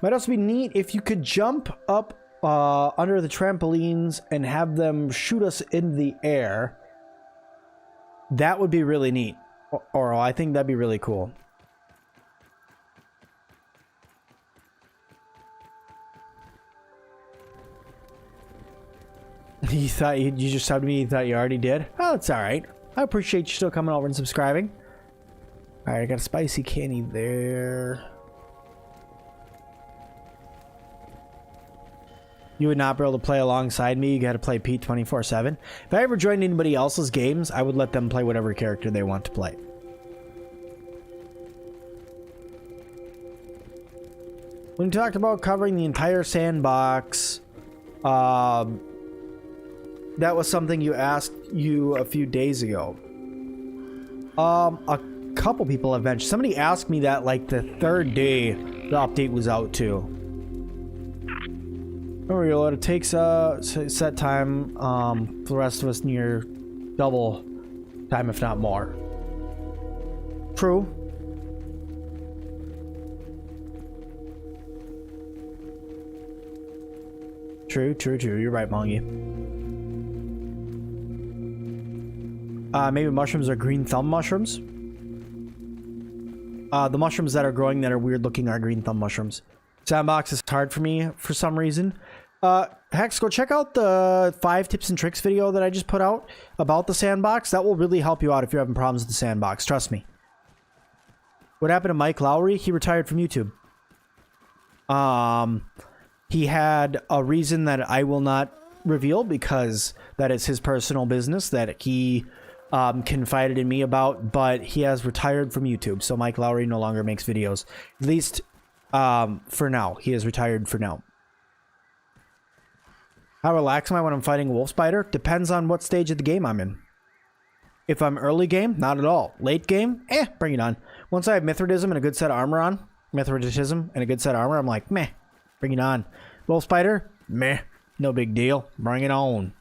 Might also be neat if you could jump up under the trampolines and have them shoot us in the air. That would be really neat. Or I think that'd be really cool. You thought you just subbed me? You thought you already did? Oh, it's alright. I appreciate you still coming over and subscribing. Alright, I got a spicy candy there. You would not be able to play alongside me. You got to play Pete 24/7. If I ever joined anybody else's games, I would let them play whatever character they want to play. When you talked about covering the entire sandbox, that was something you asked you a few days ago. A couple people have mentioned. Somebody asked me that like the third day the update was out too. we go. It takes set time for the rest of us near double time, if not more. True. True. You're right, Mongy. Maybe mushrooms are green thumb mushrooms. The mushrooms that are growing that are weird looking are green thumb mushrooms. Sandbox is hard for me for some reason. Hex, go check out the 5 tips and tricks video that I just put out about the sandbox. That will really help you out if you're having problems with the sandbox. Trust me. What happened to Mike Lowry? He retired from YouTube. He had a reason that I will not reveal because that is his personal business that he confided in me about, but he has retired from YouTube. So Mike Lowry no longer makes videos. At least for now. He is retired for now. How relaxed am I when I'm fighting a wolf spider? Depends on what stage of the game I'm in. If I'm early game, not at all. Late game, bring it on. Once I have Mithridism and a good set of armor on, I'm like, meh, bring it on. Wolf spider, meh, no big deal. Bring it on.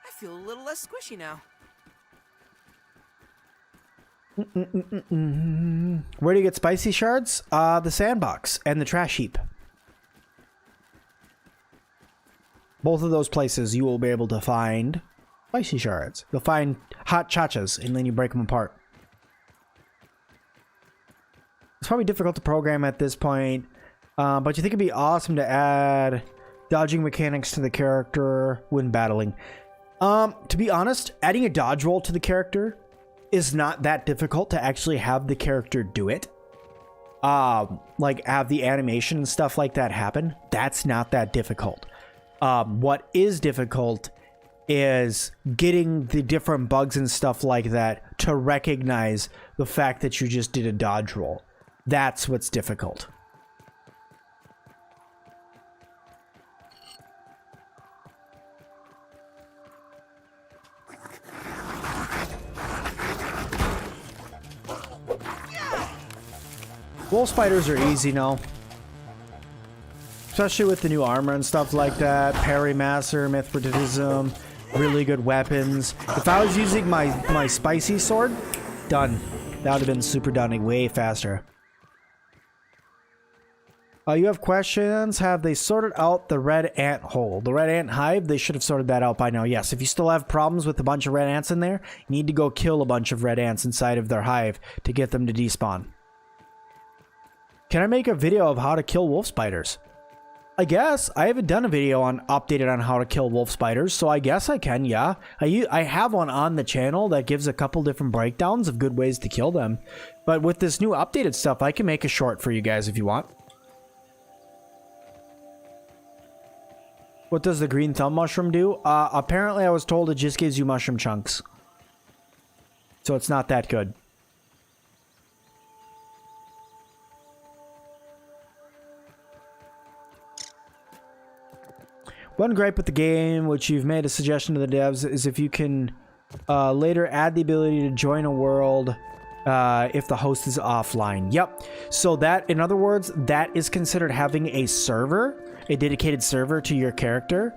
I feel a little less squishy now. Where do you get spicy shards? The sandbox and the trash heap. Both of those places you will be able to find spicy shards. You'll find hot chachas and then you break them apart. It's probably difficult to program at this point, but you think it'd be awesome to add dodging mechanics to the character when battling. To be honest, adding a dodge roll to the character is not that difficult to actually have the character do it. Like have the animation and stuff like that happen. That's not that difficult. What is difficult is getting the different bugs and stuff like that to recognize the fact that you just did a dodge roll. That's what's difficult. Wolf spiders are easy now. Especially with the new armor and stuff like that. Parry Master, Mithridism, really good weapons. If I was using my spicy sword, done. That would have been super done way faster. You have questions? Have they sorted out the red ant hole? The red ant hive? They should have sorted that out by now. Yes, if you still have problems with a bunch of red ants in there, you need to go kill a bunch of red ants inside of their hive to get them to despawn. Can I make a video of how to kill wolf spiders? I guess. I haven't done a video updated on how to kill wolf spiders, so I guess I can, yeah. I have one on the channel that gives a couple different breakdowns of good ways to kill them. But with this new updated stuff, I can make a short for you guys if you want. What does the green thumb mushroom do? Apparently I was told it just gives you mushroom chunks. So it's not that good. One gripe with the game, which you've made a suggestion to the devs, is if you can later add the ability to join a world if the host is offline. Yep. So that, in other words, that is considered having a server, a dedicated server to your character.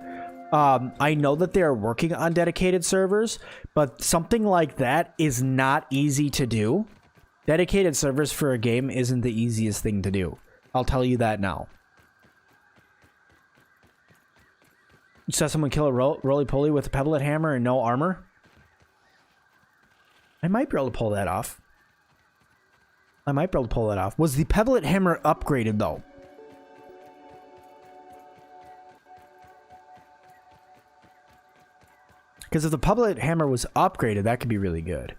I know that they are working on dedicated servers, but something like that is not easy to do. Dedicated servers for a game isn't the easiest thing to do. I'll tell you that now. You saw someone kill a roly-poly with a pebblet hammer and no armor? I might be able to pull that off. Was the pebblet hammer upgraded, though? Because if the pebblet hammer was upgraded, that could be really good.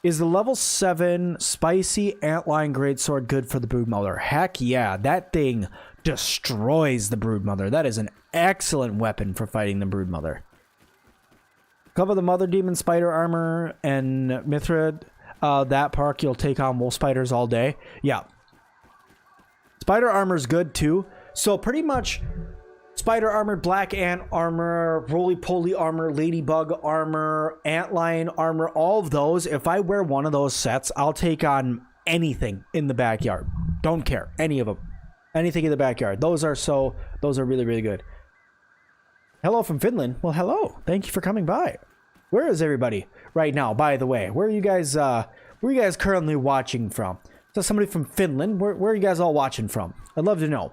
Is the level 7 spicy antlion greatsword good for the broodmother? Heck yeah, that thing destroys the broodmother. That is an excellent weapon for fighting the broodmother. Cover the mother demon spider armor and Mithrid. That park, you'll take on wolf spiders all day. Yeah. Spider armor is good too. So pretty much spider armor, black ant armor, roly-poly armor, ladybug armor, antlion armor, all of those. If I wear one of those sets, I'll take on anything in the backyard. Don't care. Any of them. Anything in the backyard. Those are really, really good. Hello from Finland. Well, hello. Thank you for coming by. Where is everybody right now, by the way? Where are you guys currently watching from? Is that somebody from Finland? Where are you guys all watching from? I'd love to know.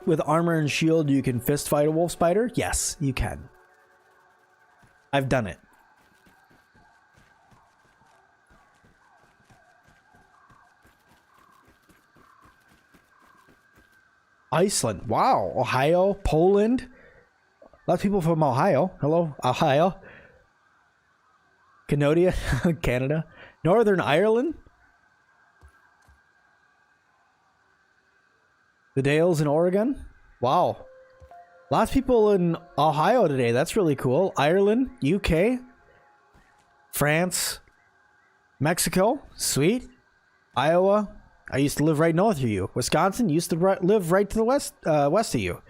With armor and shield, you can fist fight a wolf spider? Yes, you can. I've done it. Iceland. Wow. Ohio. Poland. Lots of people from Ohio. Hello, Ohio. Canada. Canada. Northern Ireland. The Dales in Oregon. Wow. Lots of people in Ohio today. That's really cool. Ireland. UK. France. Mexico. Sweet. Iowa. I used to live right north of you. Wisconsin used to live right to the west of you.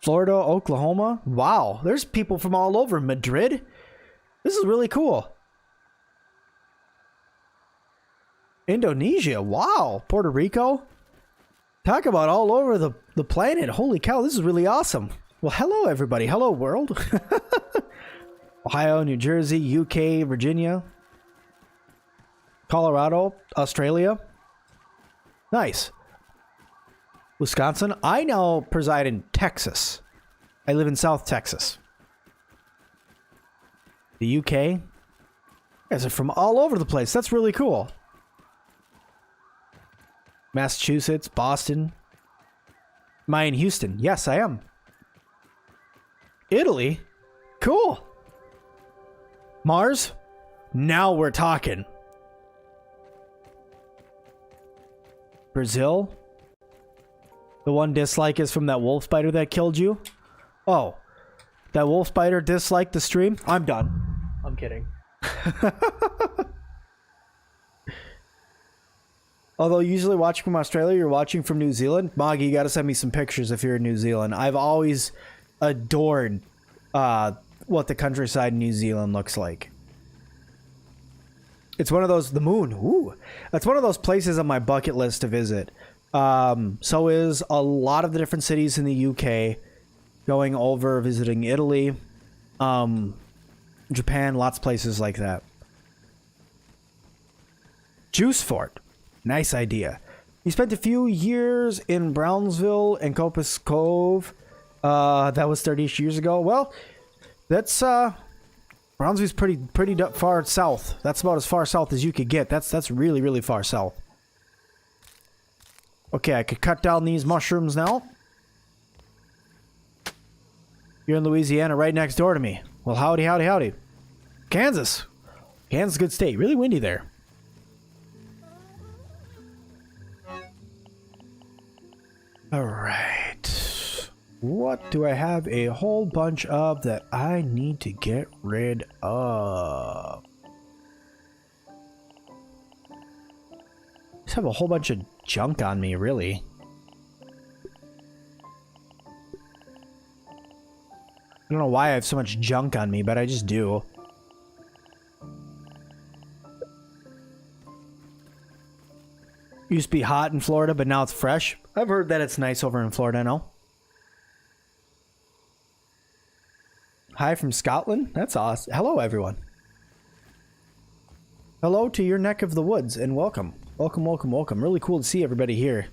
Florida, Oklahoma. Wow, there's people from all over. Madrid. This is really cool. Indonesia. Wow. Puerto Rico. Talk about all over the planet. Holy cow, this is really awesome. Well, hello, everybody. Hello, world. Ohio, New Jersey, UK, Virginia. Colorado, Australia. Nice. Wisconsin. I now preside in Texas. I live in South Texas. The UK. You guys are from all over the place. That's really cool. Massachusetts, Boston. Am I in Houston? Yes, I am. Italy. Cool. Mars. Now we're talking. Brazil. The one dislike is from that wolf spider that killed you. Oh, that wolf spider disliked the stream? I'm done. I'm kidding. Although usually watching from Australia, you're watching from New Zealand. Moggy, you gotta send me some pictures if you're in New Zealand. I've always adored what the countryside in New Zealand looks like. It's one of those, the moon, ooh. That's one of those places on my bucket list to visit. So is a lot of the different cities in the UK, going over, visiting Italy, Japan, lots of places like that. Juice Fort. Nice idea. You spent a few years in Brownsville and Coppice Cove. That was 30 years ago. Well, that's Brownsville's pretty far south. That's about as far south as you could get. That's really, really far south. Okay, I could cut down these mushrooms now. You're in Louisiana, right next door to me. Well, howdy, howdy, howdy. Kansas. Kansas is a good state. Really windy there. Alright. What do I have a whole bunch of that I need to get rid of? Just have a whole bunch of junk on me, really. I don't know why I have so much junk on me, but I just do. Used to be hot in Florida, but now it's fresh. I've heard that it's nice over in Florida now. Hi from Scotland. That's awesome. Hello, everyone. Hello to your neck of the woods, and welcome. Welcome, welcome, welcome. Really cool to see everybody here.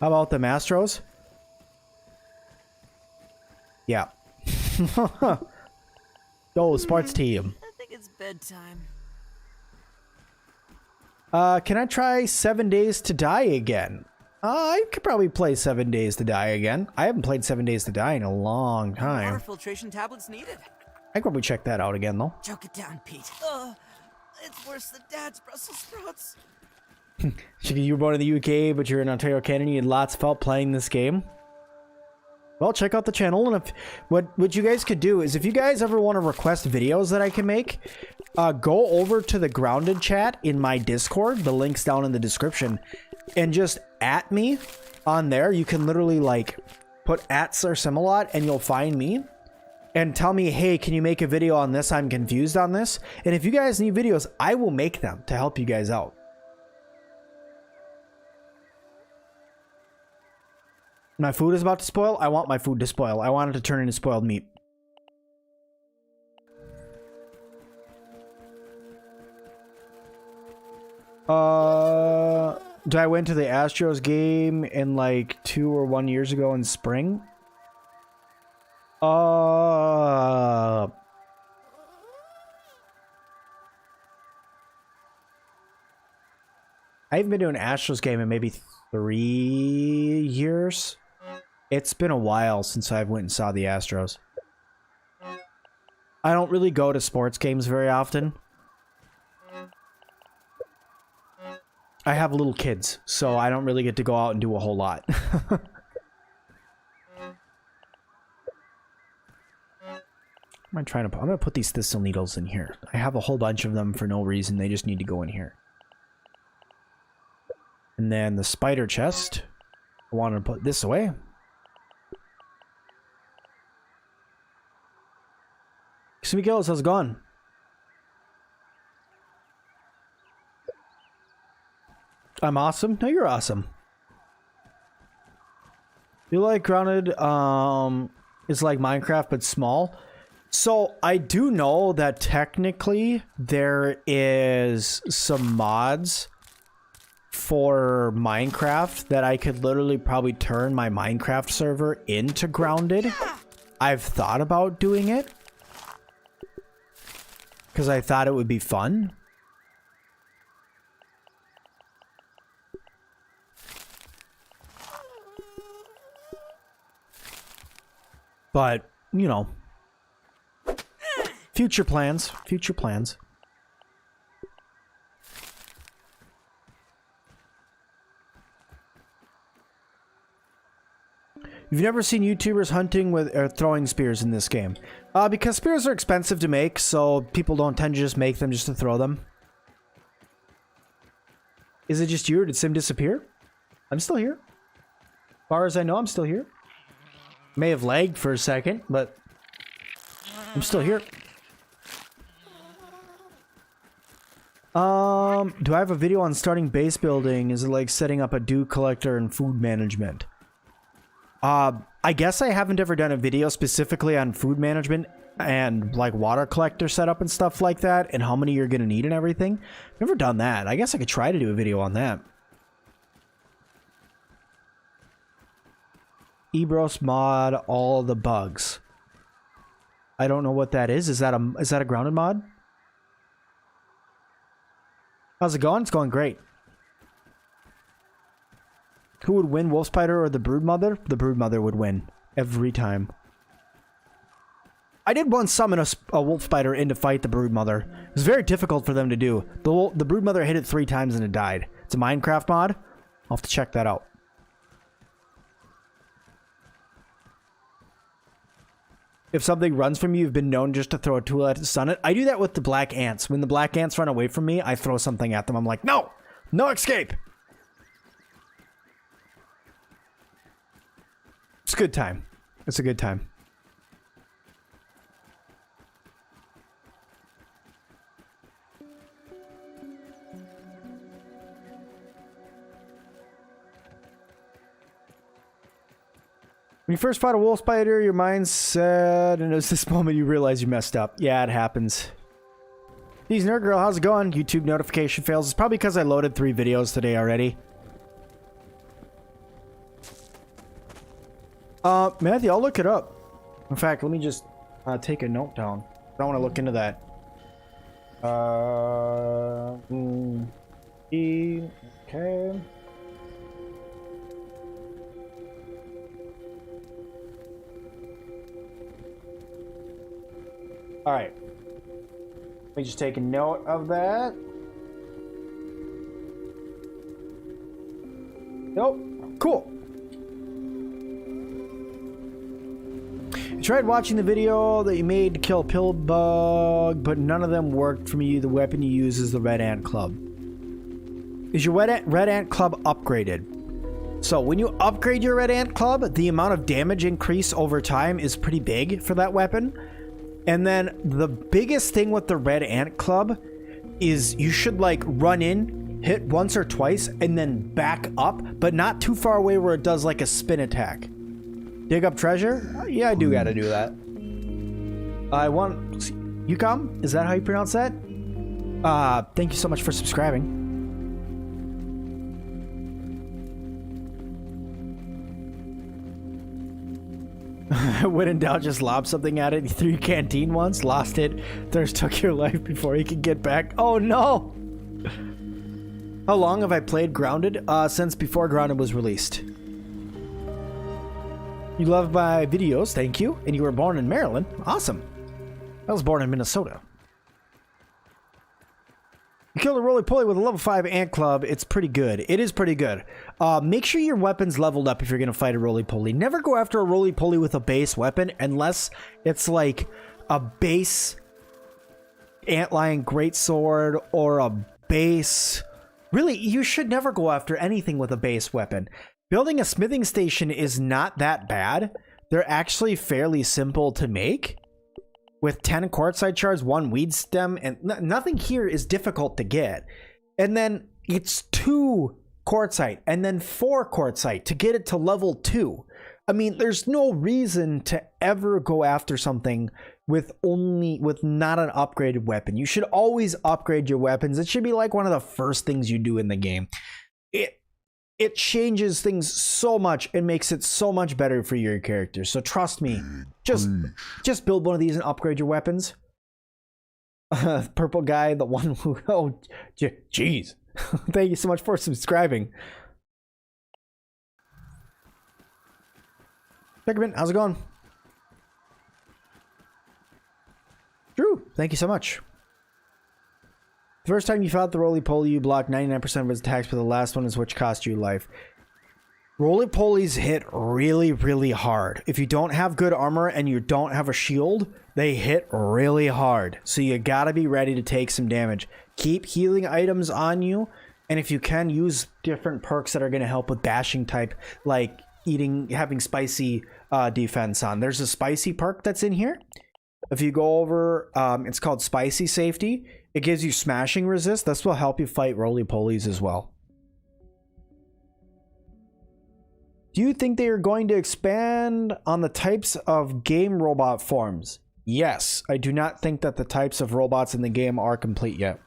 How about the Astros? Yeah. Go, sports team. I think it's bedtime. Can I try 7 Days to Die again? I could probably play 7 Days to Die again. I haven't played 7 Days to Die in a long time. Water filtration tablets needed. I could probably check that out again, though. Choke it down, Pete. It's worse than Dad's Brussels sprouts. You were born in the UK, but you're in Ontario, Canada. You had lots of fun playing this game. Well, check out the channel, and if what you guys could do is, if you guys ever want to request videos that I can make, go over to the Grounded chat in my Discord. The link's down in the description, and just at me on there, you can literally like put @ or Sim-Alot and you'll find me and tell me, hey, can you make a video on this? I'm confused on this. And if you guys need videos, I will make them to help you guys out. My food is about to spoil. I want my food to spoil. I want it to turn into spoiled meat. Did I went to the Astros game in like 2 or 1 years ago in spring? I haven't been to an Astros game in maybe 3 years. It's been a while since I went and saw the Astros. I don't really go to sports games very often. I have little kids, so I don't really get to go out and do a whole lot. I'm gonna put these thistle needles in here. I have a whole bunch of them for no reason. They just need to go in here. And then the spider chest. I wanted to put this away. Sim-Alot, how's it going? I'm awesome. No, you're awesome. You like Grounded is like Minecraft but small. So I do know that technically there is some mods for Minecraft that I could literally probably turn my Minecraft server into Grounded. I've thought about doing it because I thought it would be fun. But, you know, future plans, future plans. You've never seen YouTubers hunting with or throwing spears in this game. Because spears are expensive to make, so people don't tend to just make them just to throw them. Is it just you or did Sim disappear? I'm still here. As far as I know, I'm still here. May have lagged for a second, but I'm still here. Do I have a video on starting base building? Is it like setting up a dew collector and food management? I guess I haven't ever done a video specifically on food management and like water collector setup and stuff like that and how many you're gonna need and everything. Never done that. I guess I could try to do a video on that. Ebros mod all the bugs. I don't know what that is. Is that a Grounded mod? How's it going? It's going great. Who would win, Wolf Spider or the Broodmother? The Broodmother would win every time. I did once summon a Wolf Spider in to fight the Broodmother. It was very difficult for them to do. The Broodmother hit it 3 times and it died. It's a Minecraft mod. I'll have to check that out. If something runs from you, you've been known just to throw a tool at it to stun it. I do that with the black ants. When the black ants run away from me, I throw something at them. I'm like, no! No escape! It's a good time. It's a good time. When you first fought a wolf spider, your mind said, and it was this moment you realize you messed up. Yeah, it happens. He's Nerd Girl, how's it going? YouTube notification fails. It's probably because I loaded 3 videos today already. Matthew, I'll look it up. In fact, let me just take a note down. I don't want to look into that. Okay. Alright. Let me just take a note of that. Nope. Cool. I tried watching the video that you made to kill a pill bug, but none of them worked for me. The weapon you use is the Red Ant Club. Is your Red Ant Club upgraded? So when you upgrade your Red Ant Club, the amount of damage increase over time is pretty big for that weapon. And then the biggest thing with the Red Ant Club is you should like run in, hit once or twice, and then back up, but not too far away where it does like a spin attack. Dig up treasure? Yeah, I do gotta do that. I want... Yukam? Is that how you pronounce that? Thank you so much for subscribing. When in doubt, just lob something at it. You threw your canteen once, lost it. Thirst took your life before you could get back. Oh no! How long have I played Grounded? Since before Grounded was released. You love my videos, thank you. And you were born in Maryland. Awesome. I was born in Minnesota. You killed a roly-poly with a level 5 ant club. It's pretty good. It is pretty good. Make sure your weapon's leveled up if you're going to fight a roly-poly. Never go after a roly-poly with a base weapon unless it's like a base antlion greatsword or a base... Really, you should never go after anything with a base weapon. Building a smithing station is not that bad. They're actually fairly simple to make. With 10 quartzite shards, 1 weed stem, and nothing here is difficult to get. And then it's 2 quartzite, and then 4 quartzite to get it to level 2. I mean, there's no reason to ever go after something with not an upgraded weapon. You should always upgrade your weapons. It should be like one of the first things you do in the game. It changes things so much and makes it so much better for your character. So trust me, just build one of these and upgrade your weapons. Purple guy, the one who... Oh, jeez. Thank you so much for subscribing. Peckerman, how's it going? Drew, thank you so much. The first time you fought the roly-poly, you blocked 99% of his attacks, but the last one is which cost you life. Roly-polies hit really, really hard. If you don't have good armor and you don't have a shield, they hit really hard. So you gotta be ready to take some damage. Keep healing items on you, and if you can, use different perks that are gonna help with bashing type, like having spicy defense on. There's a spicy perk that's in here. If you go over, it's called Spicy Safety. It gives you smashing resist. This will help you fight roly-polies as well. Do you think they are going to expand on the types of game robot forms? Yes. I do not think that the types of robots in the game are complete yet.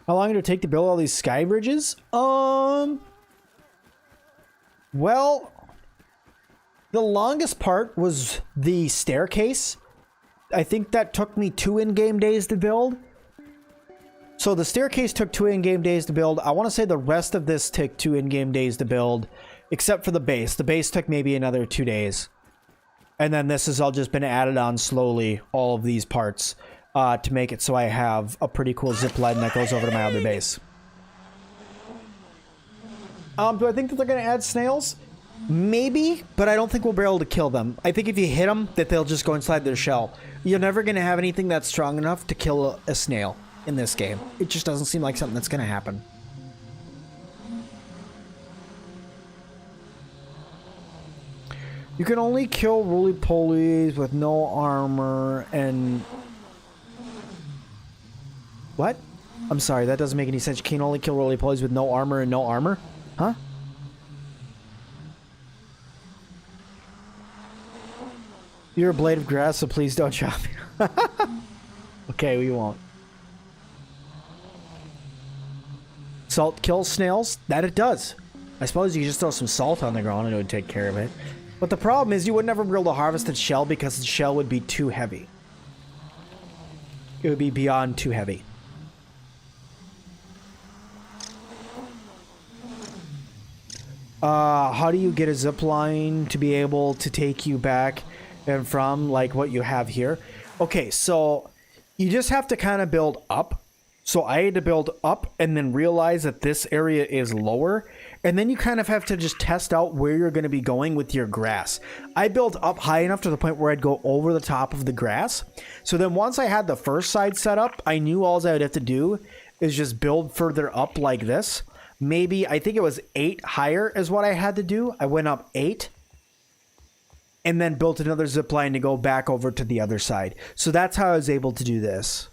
How long did it take to build all these sky bridges? Well, the longest part was the staircase. I think that took me 2 in-game days to build. So the staircase took 2 in-game days to build. I want to say the rest of this took 2 in-game days to build, except for the base. The base took maybe another 2 days. And then this has all just been added on slowly, all of these parts, to make it so I have a pretty cool zip line that goes over to my other base. Do I think that they're going to add snails? Maybe, but I don't think we'll be able to kill them. I think if you hit them, that they'll just go inside their shell. You're never going to have anything that's strong enough to kill a snail in this game. It just doesn't seem like something that's going to happen. You can only kill roly-polies with no armor and... What? I'm sorry, that doesn't make any sense. You can only kill roly-polies with no armor and no armor? Huh? You're a blade of grass, so please don't chop me. Okay, we won't. Salt kills snails? That it does. I suppose you could just throw some salt on the ground and it would take care of it. But the problem is you would never be able to harvest its shell because the shell would be too heavy. It would be beyond too heavy. How do you get a zip line to be able to take you back and from, like what you have here? Okay, so you just have to kind of build up. So I had to build up and then realize that this area is lower. And then you kind of have to just test out where you're going to be going with your grass. I built up high enough to the point where I'd go over the top of the grass. So then once I had the first side set up, I knew all I would have to do is just build further up like this. Maybe, I think it was 8 higher is what I had to do. I went up 8 and then built another zip line to go back over to the other side. So that's how I was able to do this.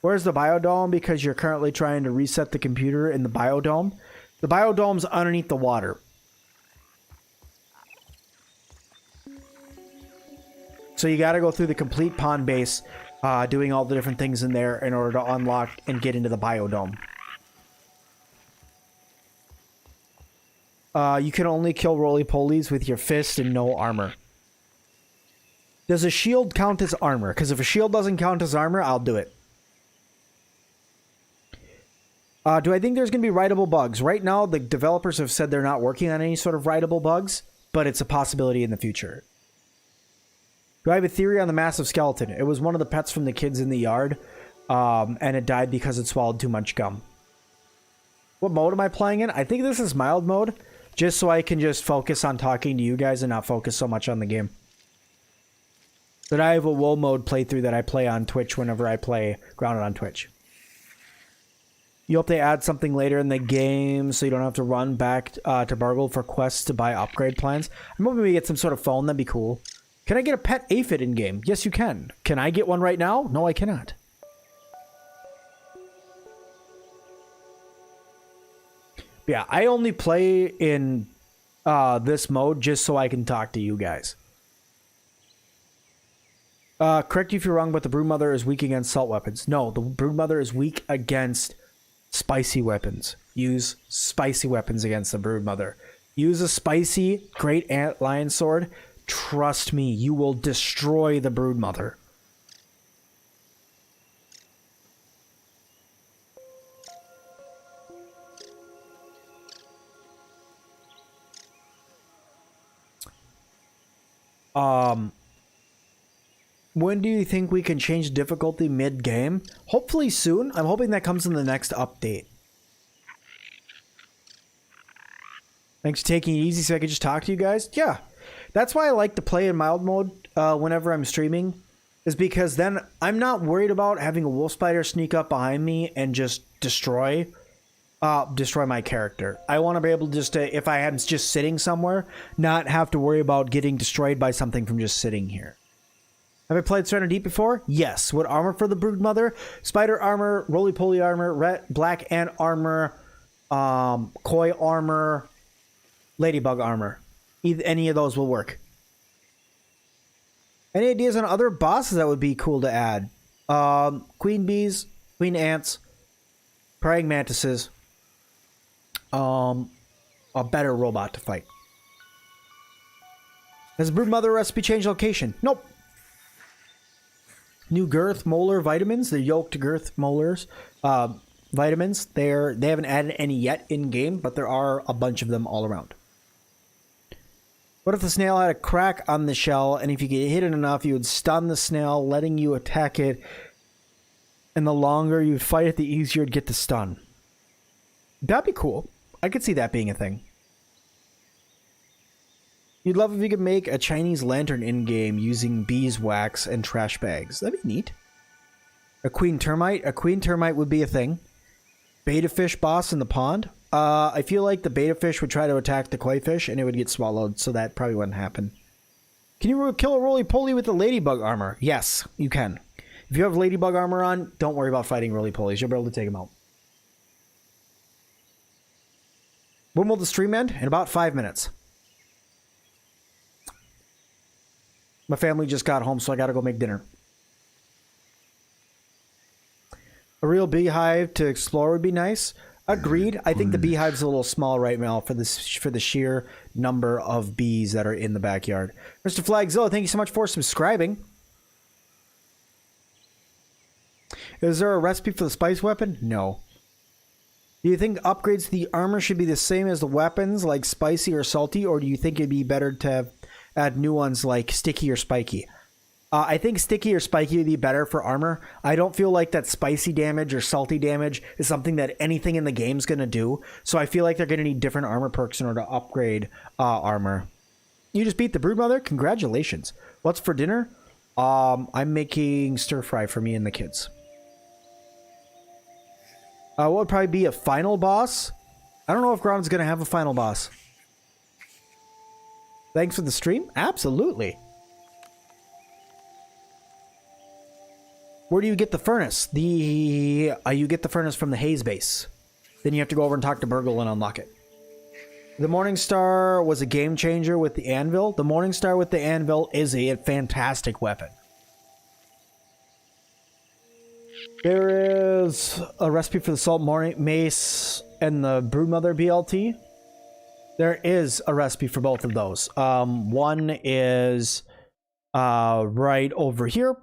Where's the biodome? Because you're currently trying to reset the computer in the biodome. The biodome's underneath the water. So you got to go through the complete pond base, doing all the different things in there in order to unlock and get into the biodome. You can only kill roly-polies with your fist and no armor. Does a shield count as armor? Because if a shield doesn't count as armor, I'll do it. Do I think there's going to be writable bugs? Right now, the developers have said they're not working on any sort of writable bugs, but it's a possibility in the future. Do I have a theory on the massive skeleton? It was one of the pets from the kids in the yard, and it died because it swallowed too much gum. What mode am I playing in? I think this is mild mode, just so I can just focus on talking to you guys and not focus so much on the game. But I have a WoW mode playthrough that I play on Twitch whenever I play Grounded on Twitch. You hope they add something later in the game so you don't have to run back to Bargle for quests to buy upgrade plans. I'm hoping we get some sort of phone. That'd be cool. Can I get a pet aphid in game? Yes, you can. Can I get one right now? No, I cannot. Yeah, I only play in this mode just so I can talk to you guys. Correct you if you're wrong, but the Broodmother is weak against salt weapons. No, the Broodmother is weak against spicy weapons. Use spicy weapons against the Broodmother. Use a spicy Great Ant Lion Sword. Trust me, you will destroy the Broodmother. When do you think we can change difficulty mid-game? Hopefully soon. I'm hoping that comes in the next update. Thanks for taking it easy so I could just talk to you guys. Yeah, that's why I like to play in mild mode whenever I'm streaming, is because then I'm not worried about having a wolf spider sneak up behind me and just destroy my character. I want to be able to just, if I am just sitting somewhere, not have to worry about getting destroyed by something from just sitting here. Have I played Surrender Deep before? Yes. What armor for the Broodmother? Spider armor, roly-poly armor, red, black ant armor, koi armor, ladybug armor. Any of those will work. Any ideas on other bosses that would be cool to add? Queen bees, queen ants, praying mantises, a better robot to fight. Has Broodmother recipe changed location? Nope. New girth molar vitamins, the yoked girth molars vitamins. They haven't added any yet in game, but there are a bunch of them all around. What if the snail had a crack on the shell, and if you get hit it enough, you would stun the snail, letting you attack it, and the longer you fight it, the easier it'd get to stun? That'd be cool. I could see that being a thing. You'd love if you could make a Chinese lantern in-game using beeswax and trash bags. That'd be neat. A queen termite? A queen termite would be a thing. Beta fish boss in the pond? I feel like the beta fish would try to attack the koi fish and it would get swallowed, so that probably wouldn't happen. Can you kill a roly-poly with the ladybug armor? Yes, you can. If you have ladybug armor on, don't worry about fighting roly-polies. You'll be able to take them out. When will the stream end? In about 5 minutes. My family just got home, so I gotta go make dinner. A real beehive to explore would be nice. Agreed. I think the beehive's a little small right now for the sheer number of bees that are in the backyard. Mr. Flagzilla, thank you so much for subscribing. Is there a recipe for the spice weapon? No. Do you think upgrades to the armor should be the same as the weapons, like spicy or salty, or do you think it'd be better to add new ones like sticky or spiky? I think sticky or spiky would be better for armor. I don't feel like that spicy damage or salty damage is something that anything in the game's going to do. So I feel like they're going to need different armor perks in order to upgrade armor. You just beat the Broodmother? Congratulations. What's for dinner? I'm making stir fry for me and the kids. What would probably be a final boss? I don't know if Grounded's going to have a final boss. Thanks for the stream? Absolutely. Where do you get the furnace? You get the furnace from the Haze base. Then you have to go over and talk to Burgle and unlock it. The Morningstar was a game changer with the anvil. The Morningstar with the anvil is a fantastic weapon. There is a recipe for the Salt Mace and the Broodmother BLT. There is a recipe for both of those. One is right over here.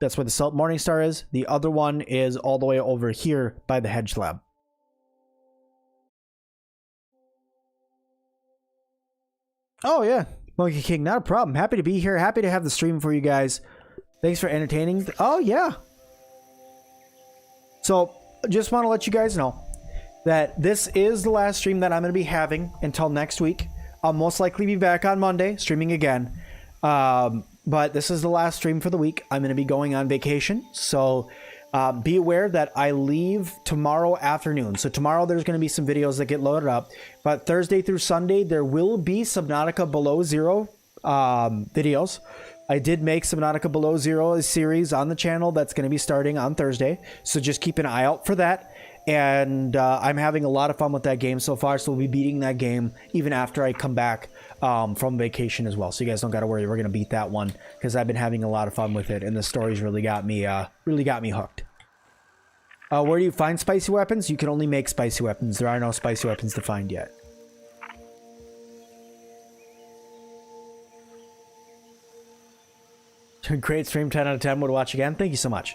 That's where the Salt Morningstar is. The other one is all the way over here by the Hedge Lab. Oh, yeah. Monkey King, not a problem. Happy to be here. Happy to have the stream for you guys. Thanks for entertaining. Oh, yeah. So, just want to let you guys know that this is the last stream that I'm going to be having until next week. I'll most likely be back on Monday, streaming again. But this is the last stream for the week. I'm going to be going on vacation. So be aware that I leave tomorrow afternoon. So tomorrow there's going to be some videos that get loaded up. But Thursday through Sunday, there will be Subnautica Below Zero videos. I did make Subnautica Below Zero a series on the channel that's going to be starting on Thursday. So just keep an eye out for that. And I'm having a lot of fun with that game so far. So we'll be beating that game even after I come back from vacation as well. So you guys don't got to worry. We're going to beat that one because I've been having a lot of fun with it. And the story's really got me hooked. Where do you find spicy weapons? You can only make spicy weapons. There are no spicy weapons to find yet. Great stream, 10 out of 10. Would watch again. Thank you so much.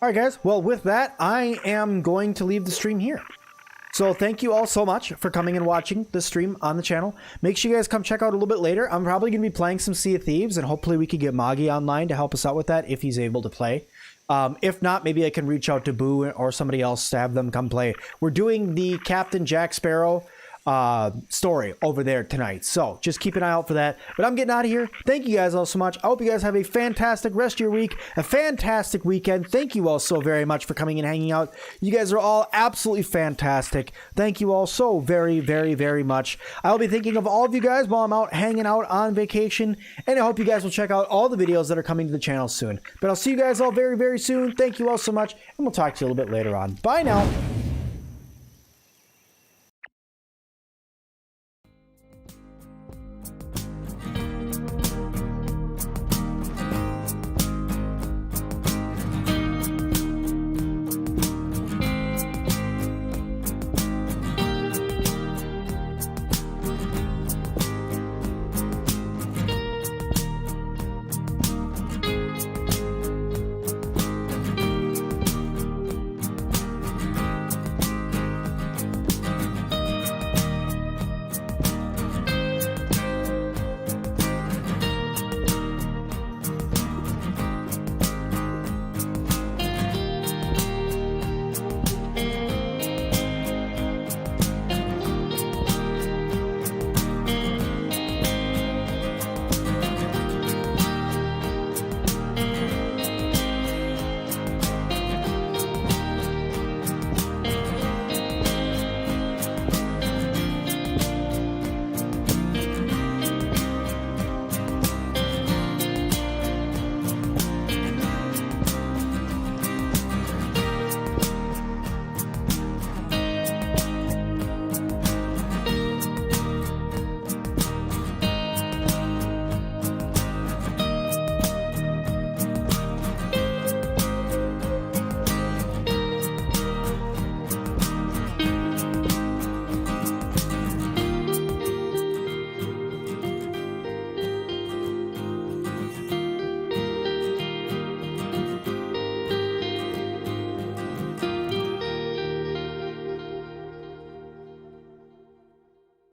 Alright guys, well with that, I am going to leave the stream here. So thank you all so much for coming and watching the stream on the channel. Make sure you guys come check out a little bit later. I'm probably going to be playing some Sea of Thieves, and hopefully we could get Moggy online to help us out with that if he's able to play. If not, maybe I can reach out to Boo or somebody else to have them come play. We're doing the Captain Jack Sparrow story over there tonight, so just keep an eye out for that. But I'm getting out of here. Thank you guys all so much. I hope you guys have a fantastic rest of your week, a fantastic weekend. Thank you all so very much for coming and hanging out. You guys are all absolutely fantastic. Thank you all so very, very, very much. I'll be thinking of all of you guys while I'm out hanging out on vacation, and I hope you guys will check out all the videos that are coming to the channel soon. But I'll see you guys all very, very soon. Thank you all so much, and we'll talk to you a little bit later on. Bye now.